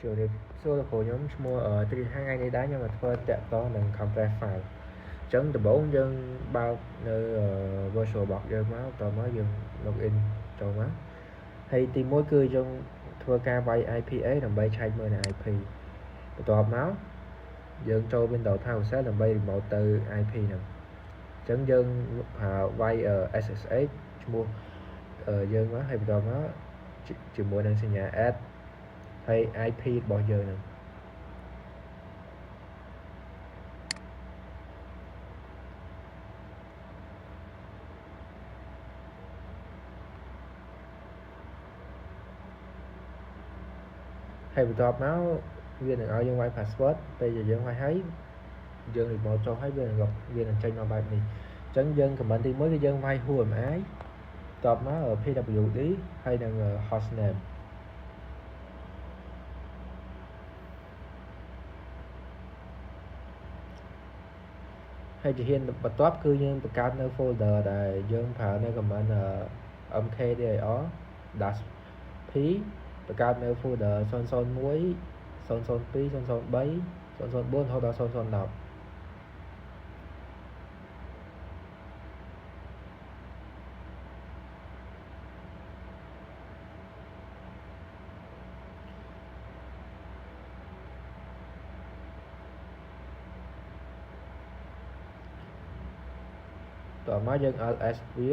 ជំរាបសួរលោកគ្រូខ្ញុំឈ្មោះត្រីហាថ្ងៃនេះដែរខ្ញុំមកធ្វើតាក់ទងនឹង compress file អញ្ចឹងដំបូងយើងបើកនៅ VirtualBox យើងមកតមកយើង login ចូលមកហើយទី1គឺយើងធ្វើការវាយ IPA ដើម្បីឆែកមើលនៅ IP បន្ទាប់មកយើងចូល Windows Browser ដើម្បី remote ទៅ IP ហ្នឹងអញ្ចឹងយើងប្រើវាយ SSH ឈ្មោះយើងមកហើយបន្ទាប់មកជាមួយនឹងសញ្ញា add ហើយ IP របស់យើងហ្នឹងហើយបន្ទាប់មកវានឹងឲ្យយើងវាយ password ពេលយើងវាយហើយយើង remote ចូលហើយវានឹងចេញមកបែបនេះអញ្ចឹងយើង comment ទី1គឺយើងវាយ who am I បន្ទាប់មក pwd ហើយនឹង host name ហើយជាហ៊ានបន្ទាប់គឺយើងបង្កើតនៅ folder ដែលយើងប្រើនៅ command mkdir dash p បង្កើតនៅ folder 001 002 003 004 រហូតដល់010តមកយើង ls វា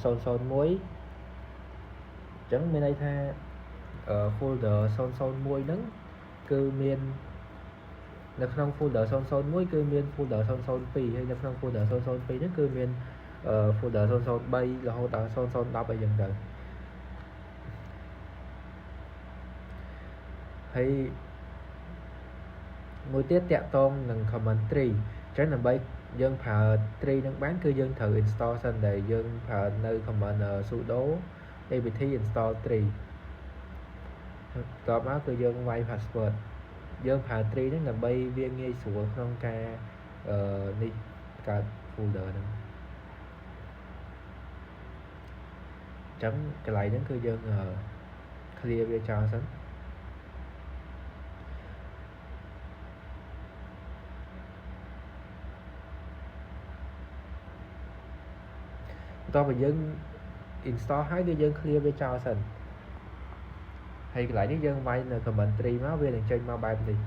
001 ចឹងមានន័យថាfolder 001ហ្នឹងគឺមាននៅក្នុង folder 001គឺមាន folder 002 ហើយនៅក្នុង folder 002ហ្នឹងគឺមានfolder 003រហូតដល់010អីចឹងទៅហើយមួយទៀតតាក់ទងនឹង command tree ចឹងដើម្បីយើងប្រើ tree នឹងបានគឺយើងត្រូវ install សិនដែលយើងប្រើនៅ command sudo apt install tree តបមកគឺយើងវាយ password យើងប្រើ tree ហ្នឹងដើម្បីវាងាយស្រួលក្នុងការនេះកើត folder ហ្នឹងចឹងកន្លែងហ្នឹងគឺយើង clear វាចោលសិនតោះបើយើង install ហើយគឺយើង clear វាចោលសិនហើយកន្លែងនេះយើងវាយនៅ command tree មកវានឹងចេញមកបែបនេះ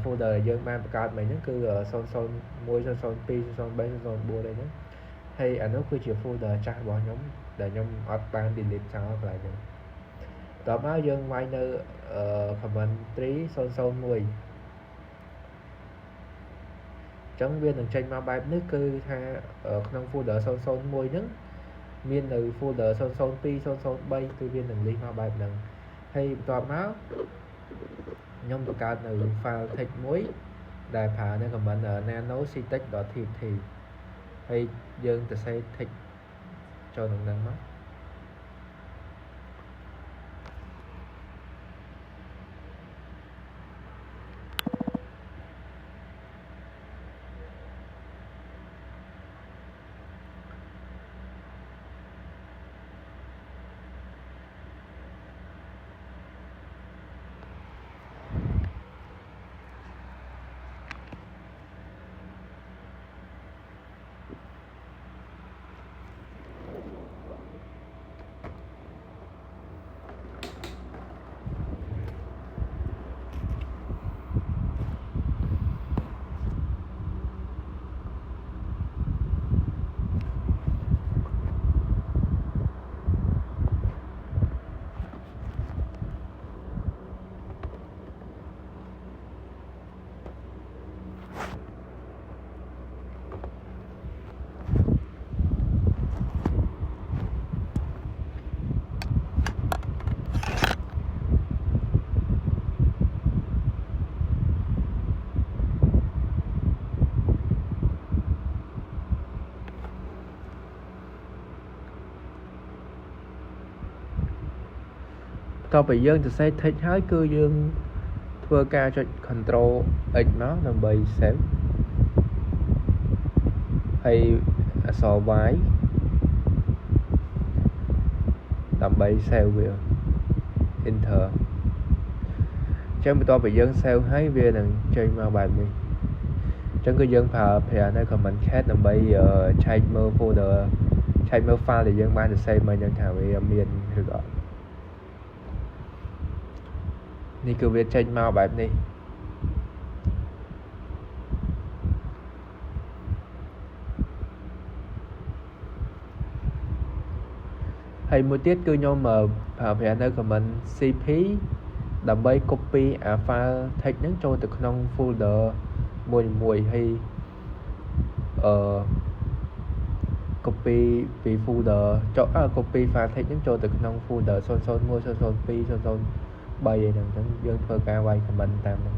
folder ដែលយើងបានបង្កើតមិញហ្នឹងគឺ001 002 003 004អីហ្នឹងហើយអានោះគឺជា folder ចាស់របស់ខ្ញុំដែលខ្ញុំអត់បាន delete ចោលកន្លែងហ្នឹងតបមកយើងវាយនៅcommand tree 001ចឹងវានឹងចេញមកបែបនេះគឺថាក្នុង folder 001ហ្នឹងមាននៅ folder 002 003គឺវានឹង list មកបែបហ្នឹងហើយបន្ទាប់មកខ្ញុំបង្កើតនៅ file text មួយដែលប្រើនៅ command nano-ctext.txt ហើយយើងទៅសេ text ចូលក្នុងហ្នឹងមកតទៅយើងទៅសេ text ហើយគឺយើងធ្វើការចុច control x មកដើម្បី save ហើយអក្សរ y ដើម្បី save វា enter ចឹងបន្ទាប់ពីយើង save ហើយវានឹងចេញមកបែបនេះចឹងគឺយើងប្រើនៅ command cat ដើម្បីឆែកមើល folder ឆែកមើល file ដែលយើងបានទៅ save មកចឹងថាវាមានឬក៏នេះគឺវាចេញមកបែបនេះហើយមួយទៀតគឺខ្ញុំប្រើនៅ command cp ដើម្បី copy អា file text ហ្នឹងចូលទៅក្នុង folder មួយហើយcopy ពី folder ចុះcopy file text ហ្នឹងចូលទៅក្នុង folder 001 002 003អីហ្នឹងអញ្ចឹងយើងធ្វើការវាយ comment តាមហ្នឹង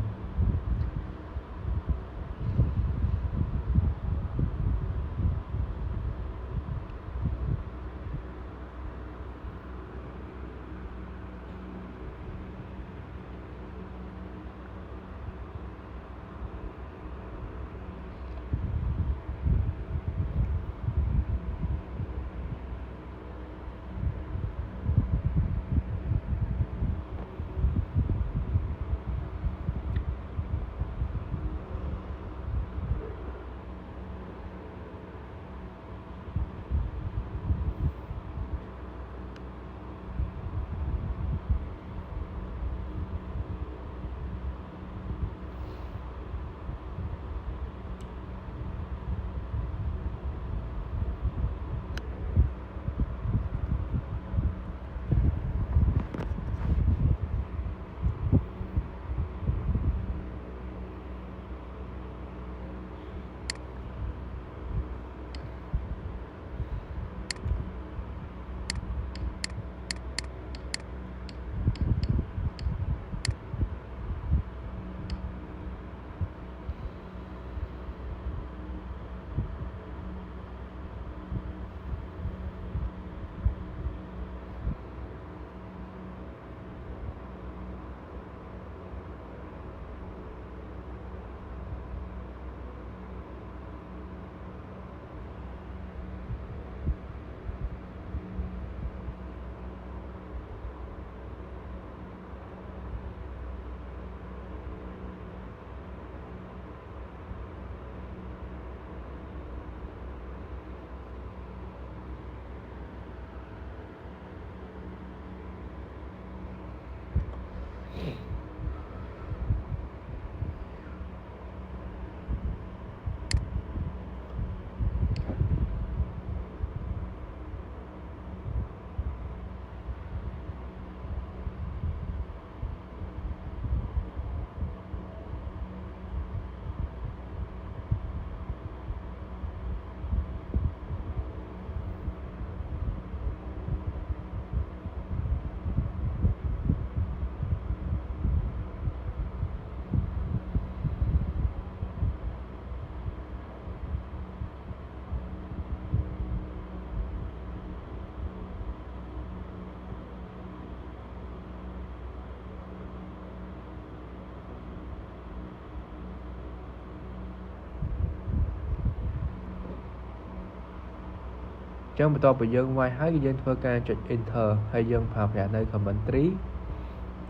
ចឹងបន្ទាប់ពីយើងវាយហើយគឺយើងធ្វើការចុច enter ហើយយើងប្រើប្រាស់នៅ command tree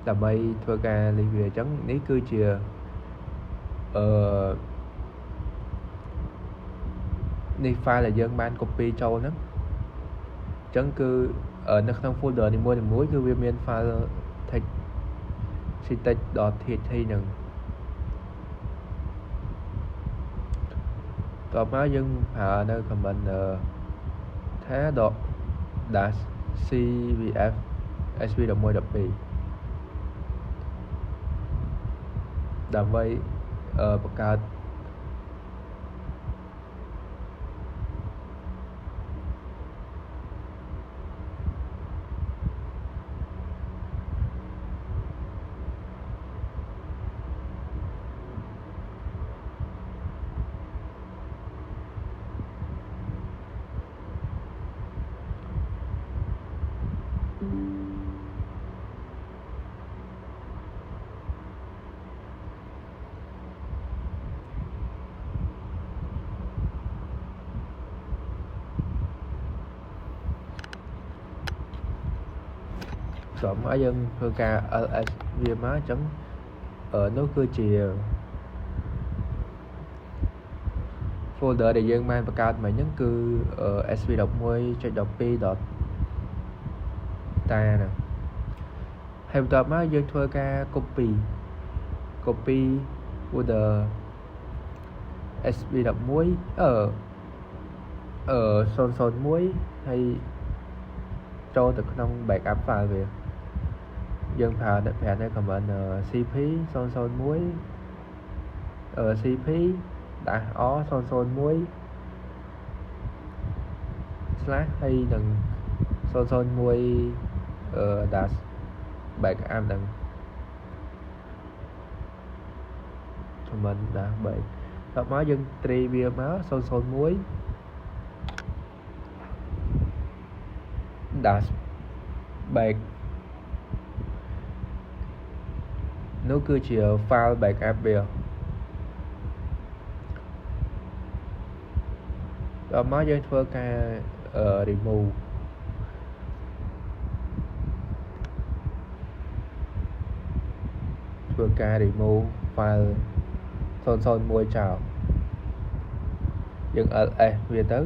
ដើម្បីធ្វើការលិះវាអញ្ចឹងនេះគឺជានេះ file ដែលយើងបាន copy ចូលហ្នឹងអញ្ចឹងគឺនៅក្នុង folder នីមួយៗគឺវាមាន file text.txt ហ្នឹងតបមកយើងប្រើនៅ commandថា-cvf sv1112 ដើម្បីបង្កើត rồi mới dânធ្វើការ ls វាមកអញ្ចឹងនោះគឺជា folder ដែលយើងបានបង្កើតមកហ្នឹងគឺ sv11.12.ta ហ្នឹងហើយបន្ទាប់មកយើងធ្វើការ copy folder sv11 001 ហើយចូលទៅក្នុង backup file វាយើងប្រើនៅ command cp 001 cp -r001 slash ហើយនឹង 001 dash backup ហ្នឹង command dash back តមកយើង tree វាមក 001 dash back នោះគឺជា file backup វាតមកយើងធ្វើការ remove ធ្វើការ remove file 001 ចោលយើង ls វាទៅ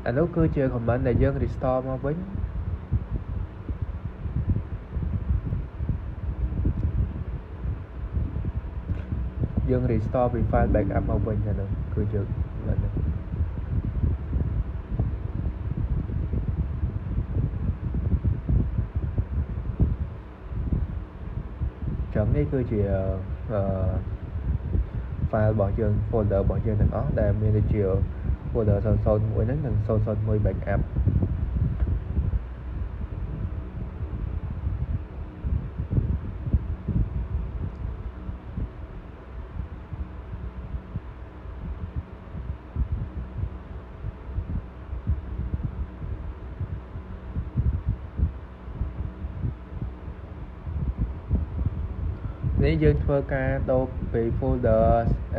អានោះគឺជា command ដែលយើង restore មកវិញយើង restore ពី file backup មកវិញអានោះគឺជា command នេះចឹងនេះគឺជា file របស់យើង folder របស់យើងទាំងអស់ដែលមានដូចជា folder 001 ហ្នឹងនិង 001 backup នេះយើងធ្វើការដូរពី folder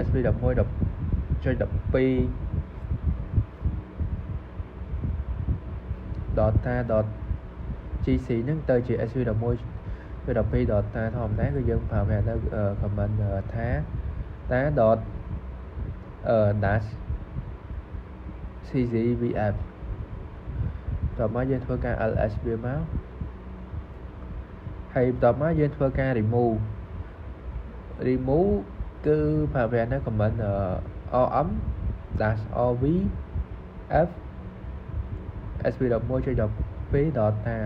sv11.12.ta.gc ហ្នឹងទៅជា sv11.12.ta ធម្មតាគឺយើងប្រើប្រាស់នៅ command ថា dash cvf តមកយើងធ្វើការ ls វាមកហើយបន្ទាប់មកយើងធ្វើការ remove គឺប្រើប្រាស់នៅ command rm-rv f sv11.12.ta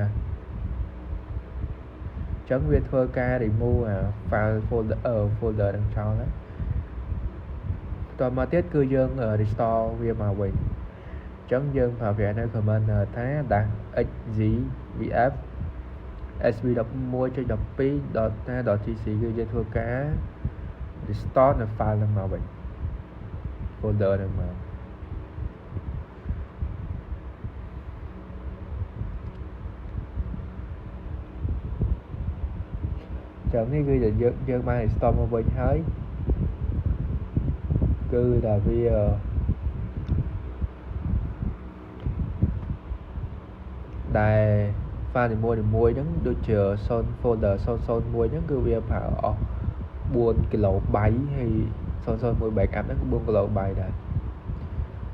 ចឹងវាធ្វើការ remove file folder នឹងចោលហើយតមកទៀតគឺយើង restore វាមកវិញ chẳng dương vào phía nơi comment thá đặt xgvf sb đọc mua cho đọc pi đọt ta đọt chi xì gửi cho thua cá restore là file lần màu vậy folder lần màu chẳng thấy gửi được dương mai restore màu vậy hơi cứ là vì đài pha thì mua nó đôi chờ son folder son mua nó cứ việc phải buôn cái lỗ bài hay son mua bài cảm nó buôn cái lỗ bài này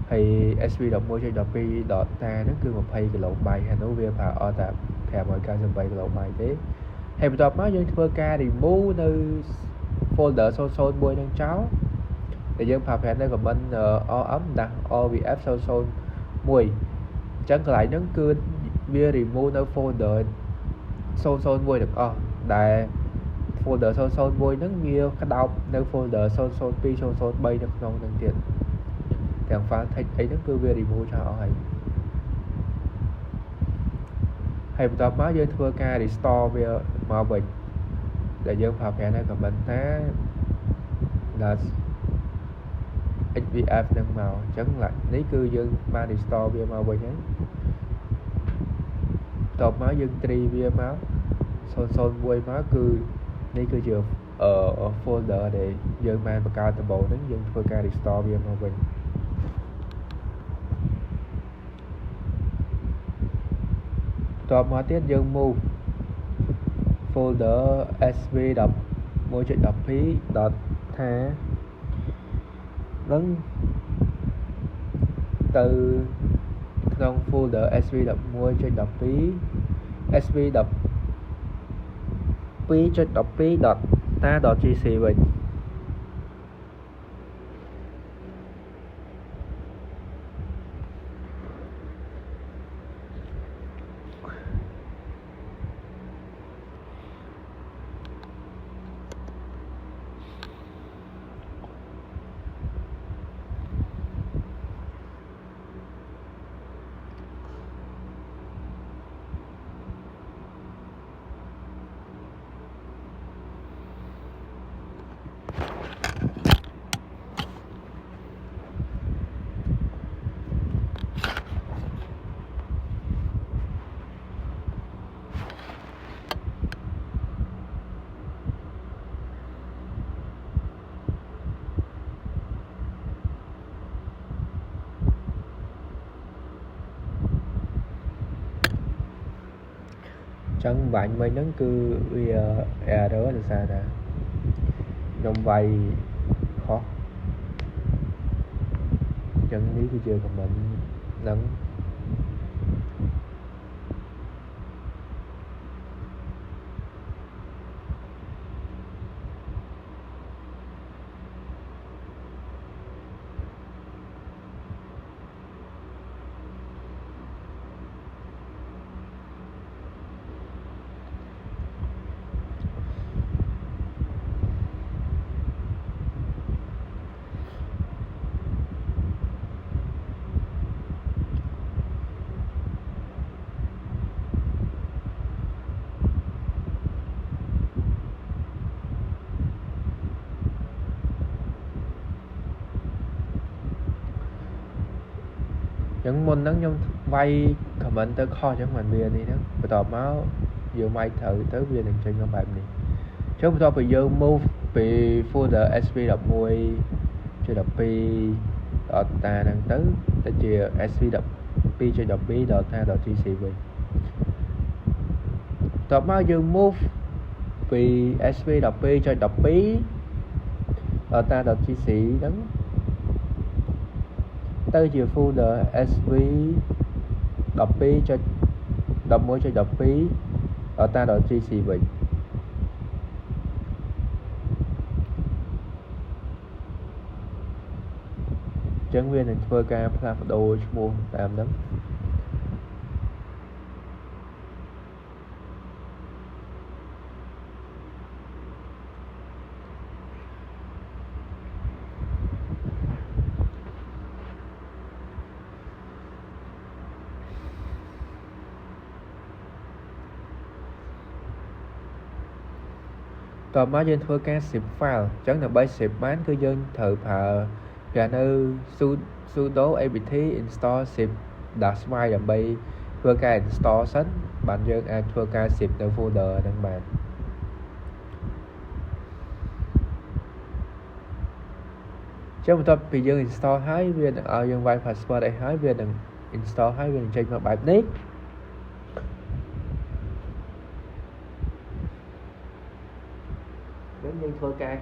hay sb đọc mua cho đọc pi đọt ta nó cứ một hay cái lỗ bài hay nó việc phải ở tạm thèm mọi cái bài cái lỗ bài thế hay một tập nói với thưa ca thì mua nơi folder son mua đang cháu để dân phạt phải đây của mình ấm đặt ovf son mùi chẳng lại nó cứ bia removeនៅ folder 001 đượcដែល folder 001 ហ្នឹងវាក្តោបនៅ folder 002 003នៅក្នុងហ្នឹងទៀតទាំង file text អីហ្នឹងគឺវា remove ចោលអស់ហើយបន្ទាប់មកយើងធ្វើការ restore វាមកវិញដែលយើងប្រាប់ប្រាប់នៅ comment ថា xvf ហ្នឹងមកអញ្ចឹងនេះគឺយើងបាន restore វាមកវិញហើយតបមកយើងត្រីវាមក001មកគឺនេះគឺជា folder ដែលយើងបានបង្កើតដំបូងហ្នឹងយើងធ្វើការ restore វាមកវិញតបមកទៀតយើង move folder sv.1.12 ថានឹងទៅក្នុង folder sv.1.12 sv.2.12.ta.gc វិញចឹងបាញ់មិញហ្នឹងគឺវា error ដោយសារតែខ្ញុំវាយខុសចឹងនេះគឺជា comment ហ្នឹងចឹងមុនហ្នឹងខ្ញុំវាយ comment ទៅខុសចឹងមិនវានេះហ្នឹងបន្ទាប់មកយើងវាយត្រូវទៅវានឹងចេញមកបែបនេះចឹងបន្ទាប់ពីយើង move ពី folder sv.1.12 ដល់តាហ្នឹងទៅជា sv.2.12 ដល់តា .gc វិញបន្ទាប់មកយើង move ពី sv.2.12 ដល់តា .gc ហ្នឹងទៅជា folder sv.12.11.12 ដល់តា .gc វិញចឹងវានឹងធ្វើការផ្លាស់ប្ដូរឈ្មោះតាមហ្នឹង តមកយើងធ្វើការ zip file អញ្ចឹងដើម្បី zip បានគឺយើងត្រូវប្រើនៅ sudo apt install zip -y ដើម្បីធ្វើការ install សិនបានយើងអាចធ្វើការ zip នៅ folder ហ្នឹងបានចឹងបន្ទាប់ពីយើង install ហើយវានឹងឲ្យយើង write password អីហើយវានឹង install ហើយវានឹងចេញមកបែបនេះយើងធ្វើការ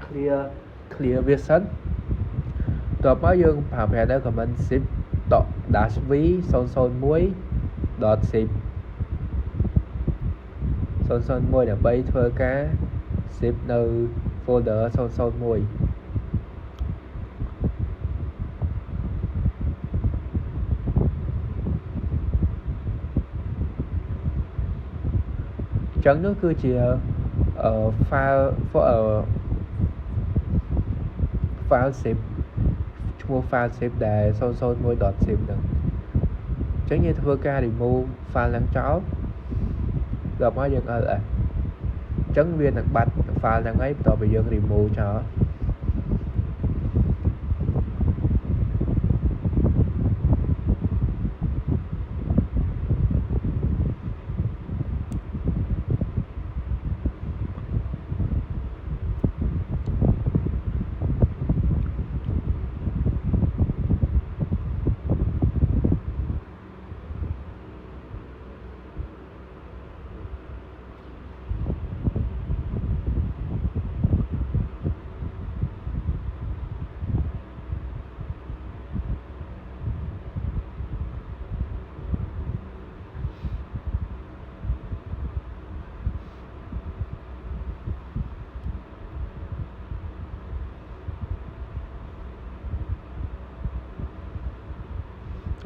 clear វាសិនបន្ទាប់មកយើងប្រើប្រាស់នៅ command zip -v 001.zip 001ដើម្បីធ្វើការ zip នៅ folder 001ចឹងនោះគឺជា file zip ឈ្មោះ file zip ដែល 001.zip ហ្នឹងចឹងយើងធ្វើការ remove file ហ្នឹងចោលដល់មកយើង ls ចឹងវានឹងបាត់ file ហ្នឹងហើយបន្ទាប់ពីយើង remove ចោល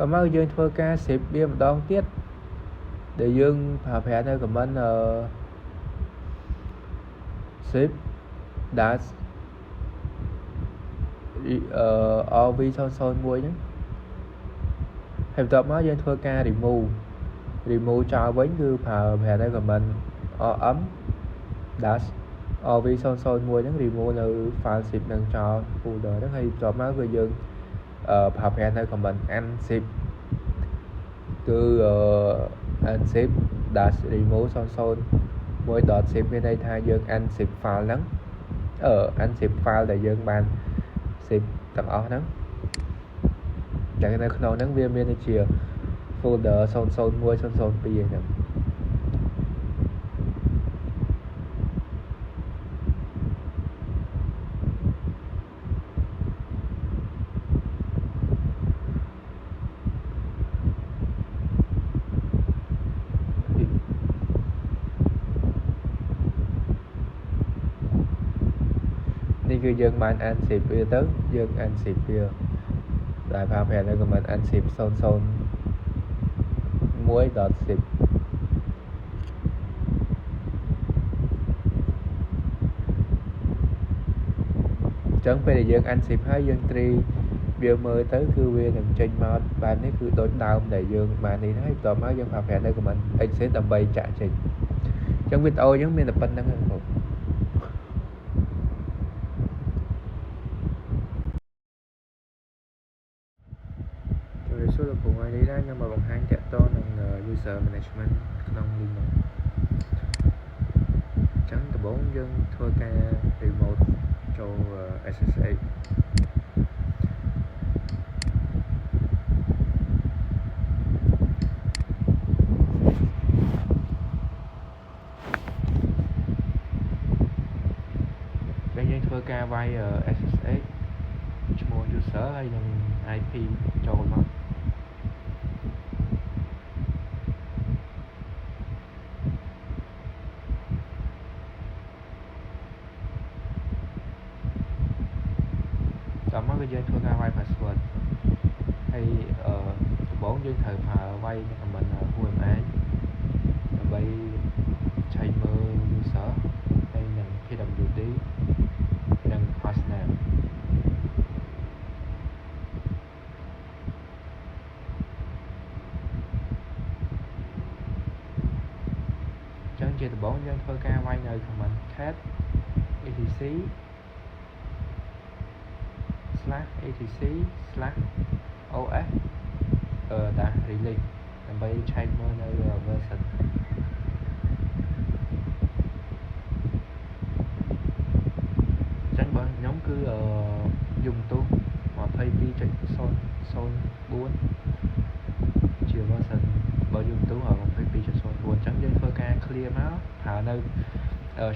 ដល់មកយើងធ្វើការ zip វាម្ដងទៀតដែលយើងប្រើប្រាស់នៅ command zip -rv001 ហ្នឹងហើយបន្ទាប់មកយើងធ្វើការ remove ចោលវិញគឺប្រើប្រាស់នៅ command rm -rv001 ហ្នឹង remove នៅ file zip ហ្នឹងចោល folder ហ្នឹងហើយបន្ទាប់មកគឺយើងប្រើប្រាស់នៅ command unzip គឺ unzip -remove 001.zip មានន័យថាយើង unzip file ហ្នឹងunzip file ដែលយើងបាន zip ទាំងអស់ហ្នឹងតែនៅក្នុងហ្នឹងវាមានដូចជា folder 001 002 អីហ្នឹងគឺយើងបាន unzip វាទៅយើង unzip វាដែលប្រើប្រាស់នៅ command unzip 001.zip ចឹងពេលដែលយើង unzip ហើយយើងត្រីវាមើលទៅគឺវានឹងចេញមកបែបនេះគឺដូចដើមដែលយើងបាននេះហើយបន្ទាប់មកយើងប្រើប្រាស់នៅ command exit ដើម្បីចាក់ចេញចឹងវីដេអូយើងមានតែប៉ុណ្្នឹងហ្នឹងបងសួរលោកពូថ្ងៃនេះដែរខ្ញុំមកបង្ហាញតាក់ទងនឹង user management ក្នុង Linux អញ្ចឹងដំបូងយើងធ្វើការ remote ចូល SSH យើងធ្វើការវាយ SSH ឈ្មោះ user ហើយនឹង IP ចូលមកតមកគឺយើងធ្វើការវាយ password ហើយដំបូងយើងត្រូវប្រើវាយ command whoami ដើម្បីឆែកមើល user ហើយនឹង pwd និង hostname ចឹងជាដំបូងយើងធ្វើការវាយនៅ command cat etc /etc/os តា release ដើម្បីឆែកមើលនៅ version ចឹងបើខ្ញុំគឺUbuntu 22.004 ជា version បើ Ubuntu 22.04 ចឹងយើងធ្វើការ clear មកប្រើនៅ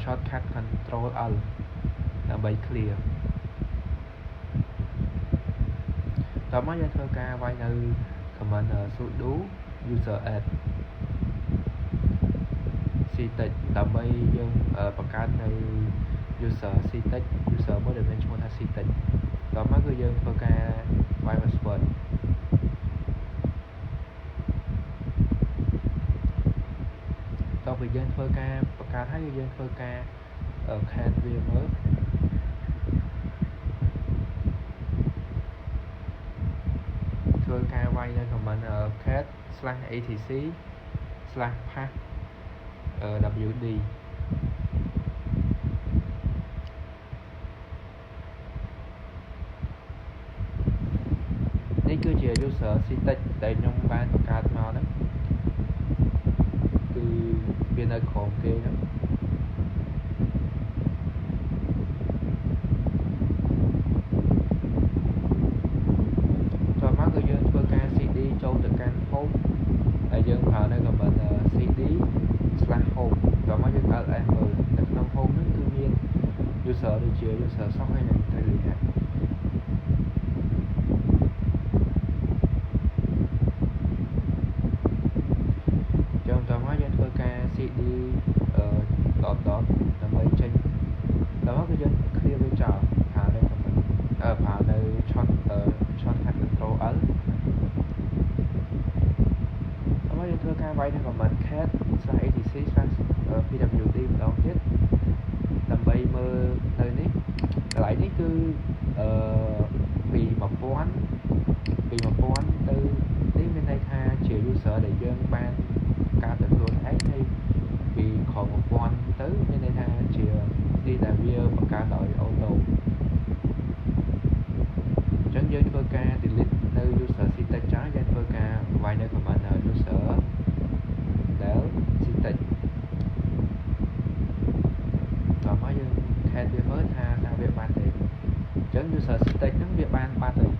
shortcut Control L ដើម្បី clear តមកយើងធ្វើការវាយនៅ command sudo user add ctech ដើម្បីយើងបង្កើតនៅ user ctech user មួយដែលមានឈ្មោះថា ctech តមកគឺយើងធ្វើការវាយ password តទៅយើងធ្វើការបង្កើតហើយយើងធ្វើការ cat វាមើលធ្វើការវាយនៅ command cat /etc/path wd នេះគឺជា user ctech ដែលខ្ញុំបានបង្កើតមកហ្នឹងគឺវានៅក្រោមគេហ្នឹងតមកគឺយើងធ្វើការ cd ចូលទៅកាន់ home ហើយយើងប្រើនៅ command cd/home តមកយើង ls មើលនៅក្នុង home ហ្នឹងគឺមាន user ដូចជា user sock ហើយនិង telehack ចឹងតមកយើងធ្វើការ cd dotដើម្បីចេញតមកគឺយើង clear វាចោលប្រើនៅ command ប្រើនៅ shortcut control L តមកយើងធ្វើការវាយនៅ command cat /etc/pwd ម្ដងទៀតដើម្បីមើលនៅនេះកន្លែងនេះគឺពី1000ទៅនេះមានន័យថាជា user ដែលយើងបានកើតទៅខ្លួនឯងហើយពីក្រោម1000ទៅមានន័យថាជានេះដែលវាបង្កើតដោយ auto អញ្ចឹងយើងធ្វើការ delete នៅ user ctech ចោលយើងធ្វើការវាយនៅ command user del ctech តោះមកយើង cat វាមើលថាវាបានទេអញ្ចឹង user ctech ហ្នឹងវាបានបាត់ហើយ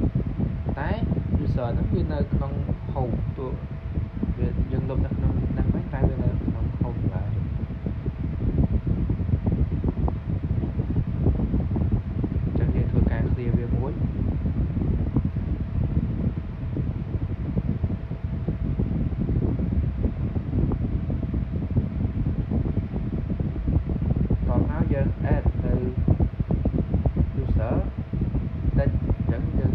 តែ user ហ្នឹងវានៅក្នុង home ទោះវាយើងលុបនៅក្នុងហ្នឹងវិញតែវានៅក្នុង home ឡើយអញ្ចឹងយើងធ្វើការ clear វាមួយយើង add នៅ user tech អញ្ចឹងយើង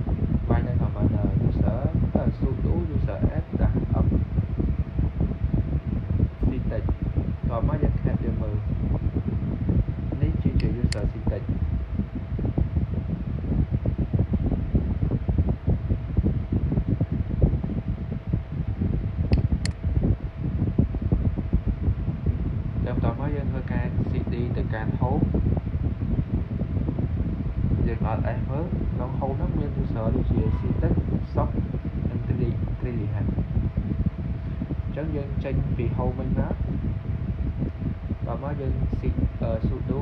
វាយនៅ command user sudo user add -up ctech តមកយើង cat វាមើលនេះជា user ctech ចាំតមកយើងធ្វើការ cd ទៅកាន់ home យើងអត់អេសមើលក្នុង home ហ្នឹងមាន user ដូចជា ctech sock and telehack អញ្ចឹងយើងចេញពី home វិញមកតមកយើង sudo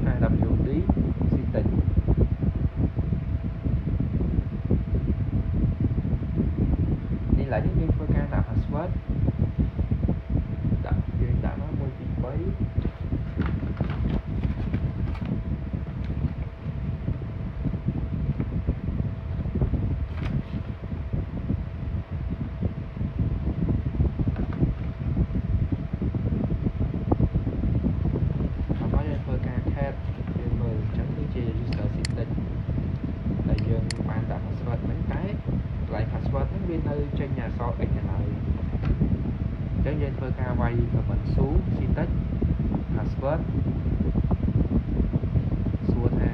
pwd ctech នេះឡើយយើងធ្វើការដាក់ password យើងដាក់មក1 2 3វានៅចេញអក្សរ x ទៅហើយអញ្ចឹងយើងធ្វើការវាយ command su ctech password សួរថា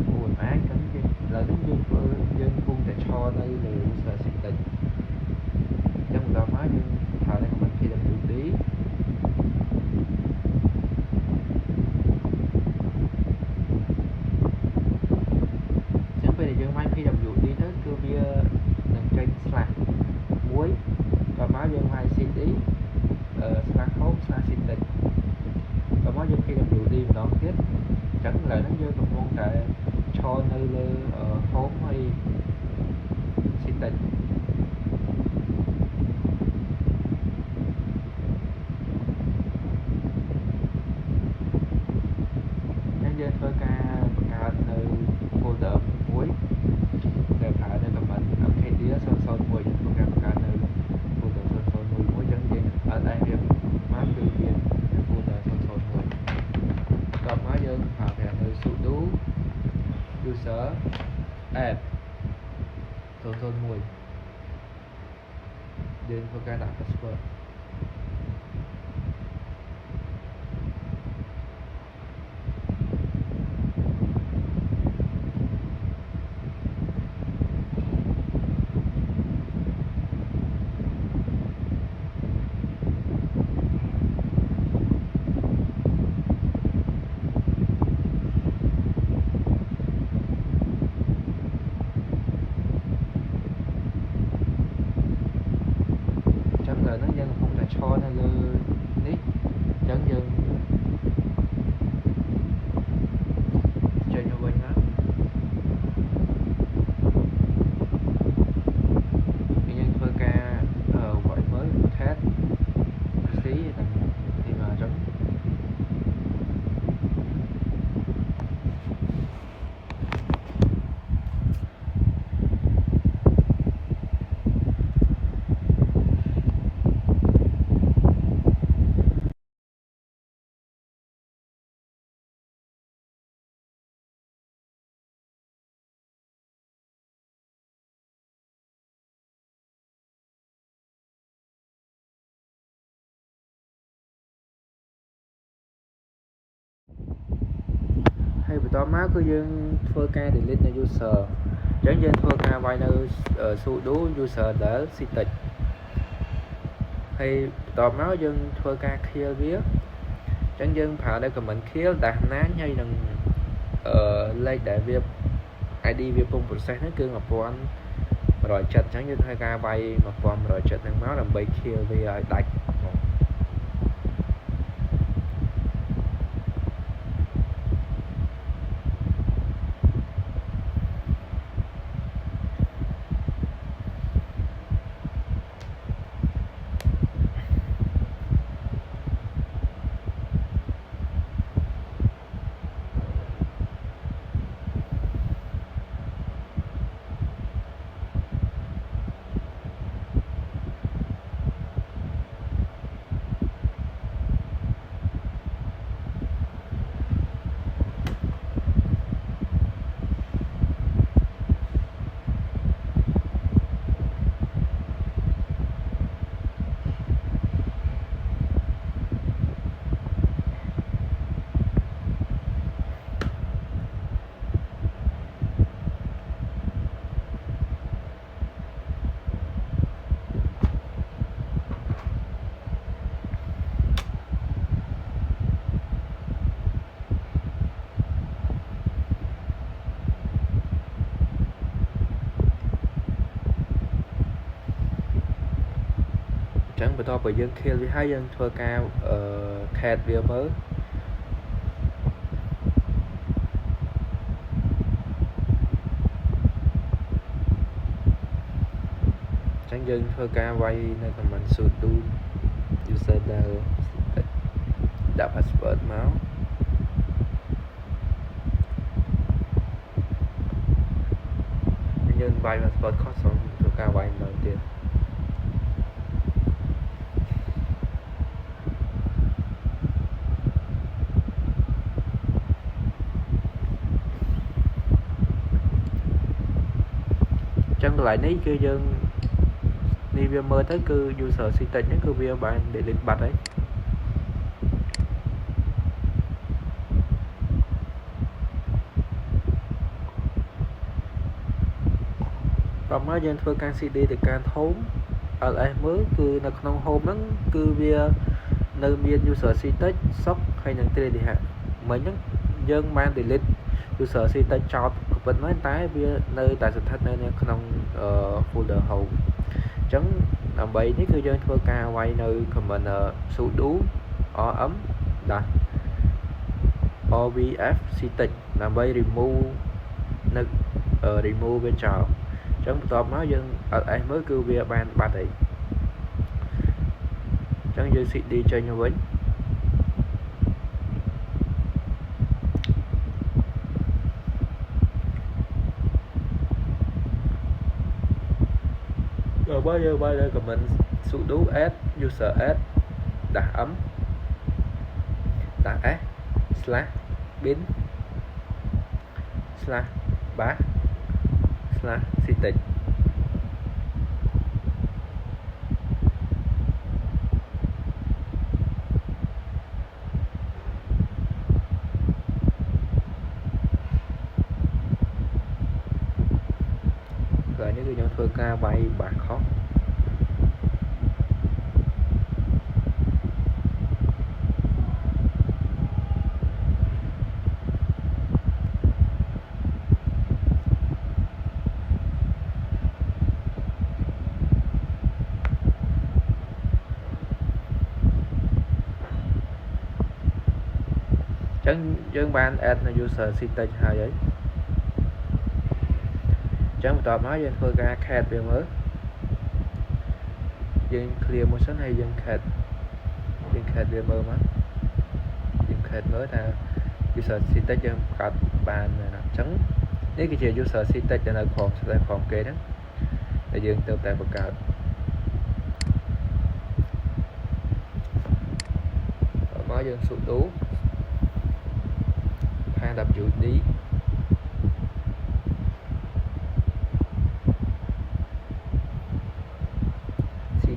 អូនអាចចឹងយើងឥឡូវនេះយើងធ្វើយើងពុំតែឈរនៅលើ user ctech អញ្ចឹងបន្តមកយើងប្រើ command pwd 001 យើងធ្វើការដាក់ password ចឹងឥឡូវហ្នឹងយើងកំពុងតែឈរនៅលើនេះចឹងយើងចេញមកវិញណាយើងធ្វើការវាយមើល cat c និង email ចឹងហើយបន្តមកគឺយើងធ្វើការ delete នៅ user អញ្ចឹងយើងធ្វើការវាយនៅ sudo user del ctech ហើយបន្តមកយើងធ្វើការ clear វាអញ្ចឹងយើងប្រើនៅ command clear ដាស់ណាញហើយនឹងលេខដែលវា ID វាពង process ហ្នឹងគឺ1170អញ្ចឹងយើងធ្វើការវាយ1170ហ្នឹងមកដើម្បី clear វាឲ្យដាច់ចឹងបន្ទាប់ពីយើង kill វាហើយយើងធ្វើការcat វាមើលចឹងយើងធ្វើការវាយនៅ command sudo user delដាក់ password មកយើងវាយ password ខុសសូមធ្វើការវាយម្ដងទៀតចឹងកន្លែងនេះគឺយើងនេះវាមើលទៅគឺ user ctech ហ្នឹងគឺវាបាន delete បាត់ហើយតមកយើងធ្វើការ cd ទៅកាន់ home ls មើលគឺនៅក្នុង home ហ្នឹងគឺវានៅមាន user ctech សុកហើយនឹង 3dh មិញហ្នឹងយើងបាន delete user ctech ចោលក៏ប៉ុន្តែតែវានៅតែស្ថិតនៅក្នុងfolder home អញ្ចឹងដើម្បីនេះគឺយើងធ្វើការវាយនៅ command sudo rm -ovf ctech ដើម្បី remove នៅ remove វាចោលអញ្ចឹងបន្ទាប់មកយើង ls មើលគឺវាបានបាត់ហើយអញ្ចឹងយើង cd ចេញទៅវិញបើយើងបើលើ command sudo add user add -m -s/bin /bash/ctech lại nếu như thưa ca bay bạc khó chẳng dân ban add là user stage 2 ấy chẳng một tọa nói dân thưa ca cat về mới dân clear motion hay dân cat về mơ mà dân cat mới là user stage dân cắt bàn là trắng nếu cái chuyện user stage là còn kế đó là dân tự tại một cả mới dân số tú hai đập chuột đi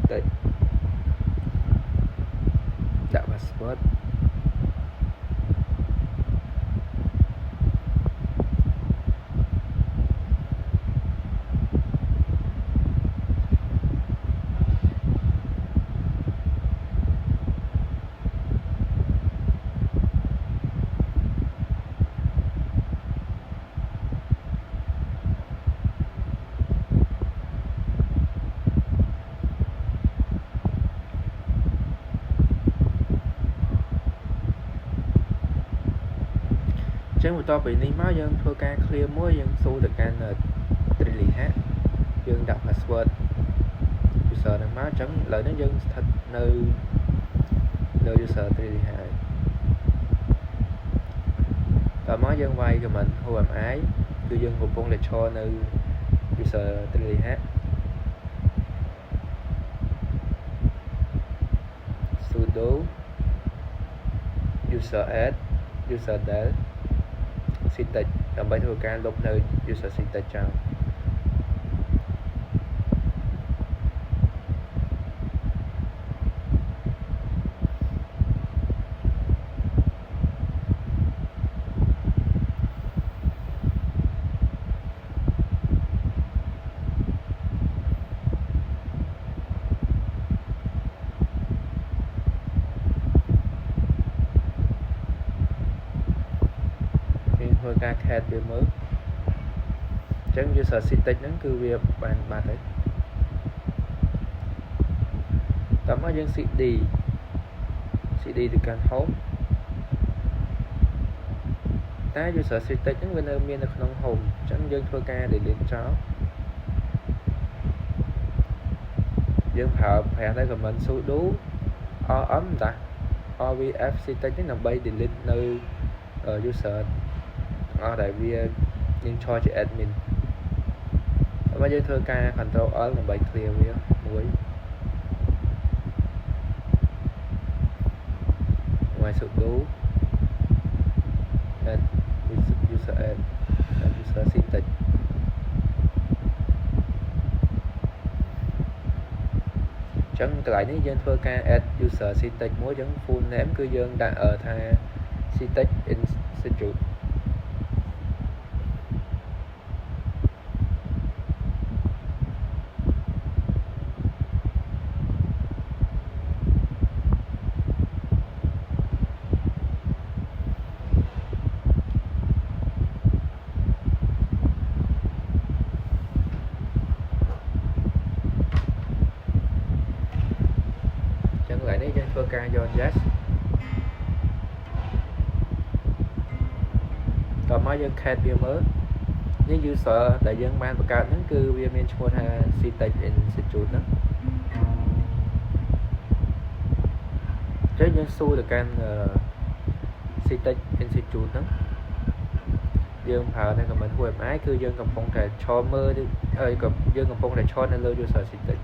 stage đặt password chẳng một to bị ní máu dân thua ca clear muối dân su được can trì hát dân đọc password user đang máu trắng lợi nó dân thật nơi user trì hát và máu dân vay cho mình hô ẩm ái cư dân một con để cho nơi user trì hát sudo user add user del stage làm bài thua ca lúc nơi user stage chào thua ca cat về mới chẳng user stage nó cứ việc bàn bà thấy tấm ở dân CD được can home ta user stage nó bên miền là không home chẳng dân thua ca để lên cháu dân phải thấy của mình số đú ấm ta OVF stage nó bay delete nơi user đại vì nhưng cho admin bây giờ thưa ca control là bài clear với muối ngoài sự đố user syntax chẳng lại nếu dân thưa ca add user syntax muối chẳng full name cư dân đã ở tha syntax institute lại đấy dân thưa ca John Jazz còn mới dân cat bia mới nếu như sợ đại dân ban bạc cao nó cứ bia men cho ha stage institute đó chứ nhân su được can stage institute đó dân phở này còn mình quên ái cứ dân cầm phong trà cho mơ đi ơi cầm dân cầm phong trà cho nên lưu vô sở stage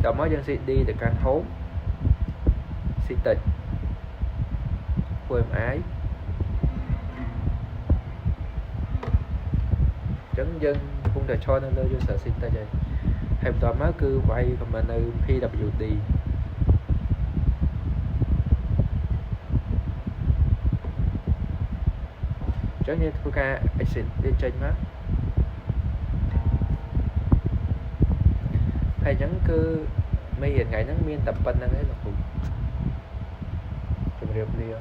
đó mới dân đi được can hố stage quên ái chấn dân cũng đã cho nên vô sở xin ta vậy hay tòa má cứ quay còn mình ở PWD chẳng như thua ca exit đi trên má hay chẳng cứ mấy hiện ngày nó miên tập bên năng ấy là cũng chụp riêng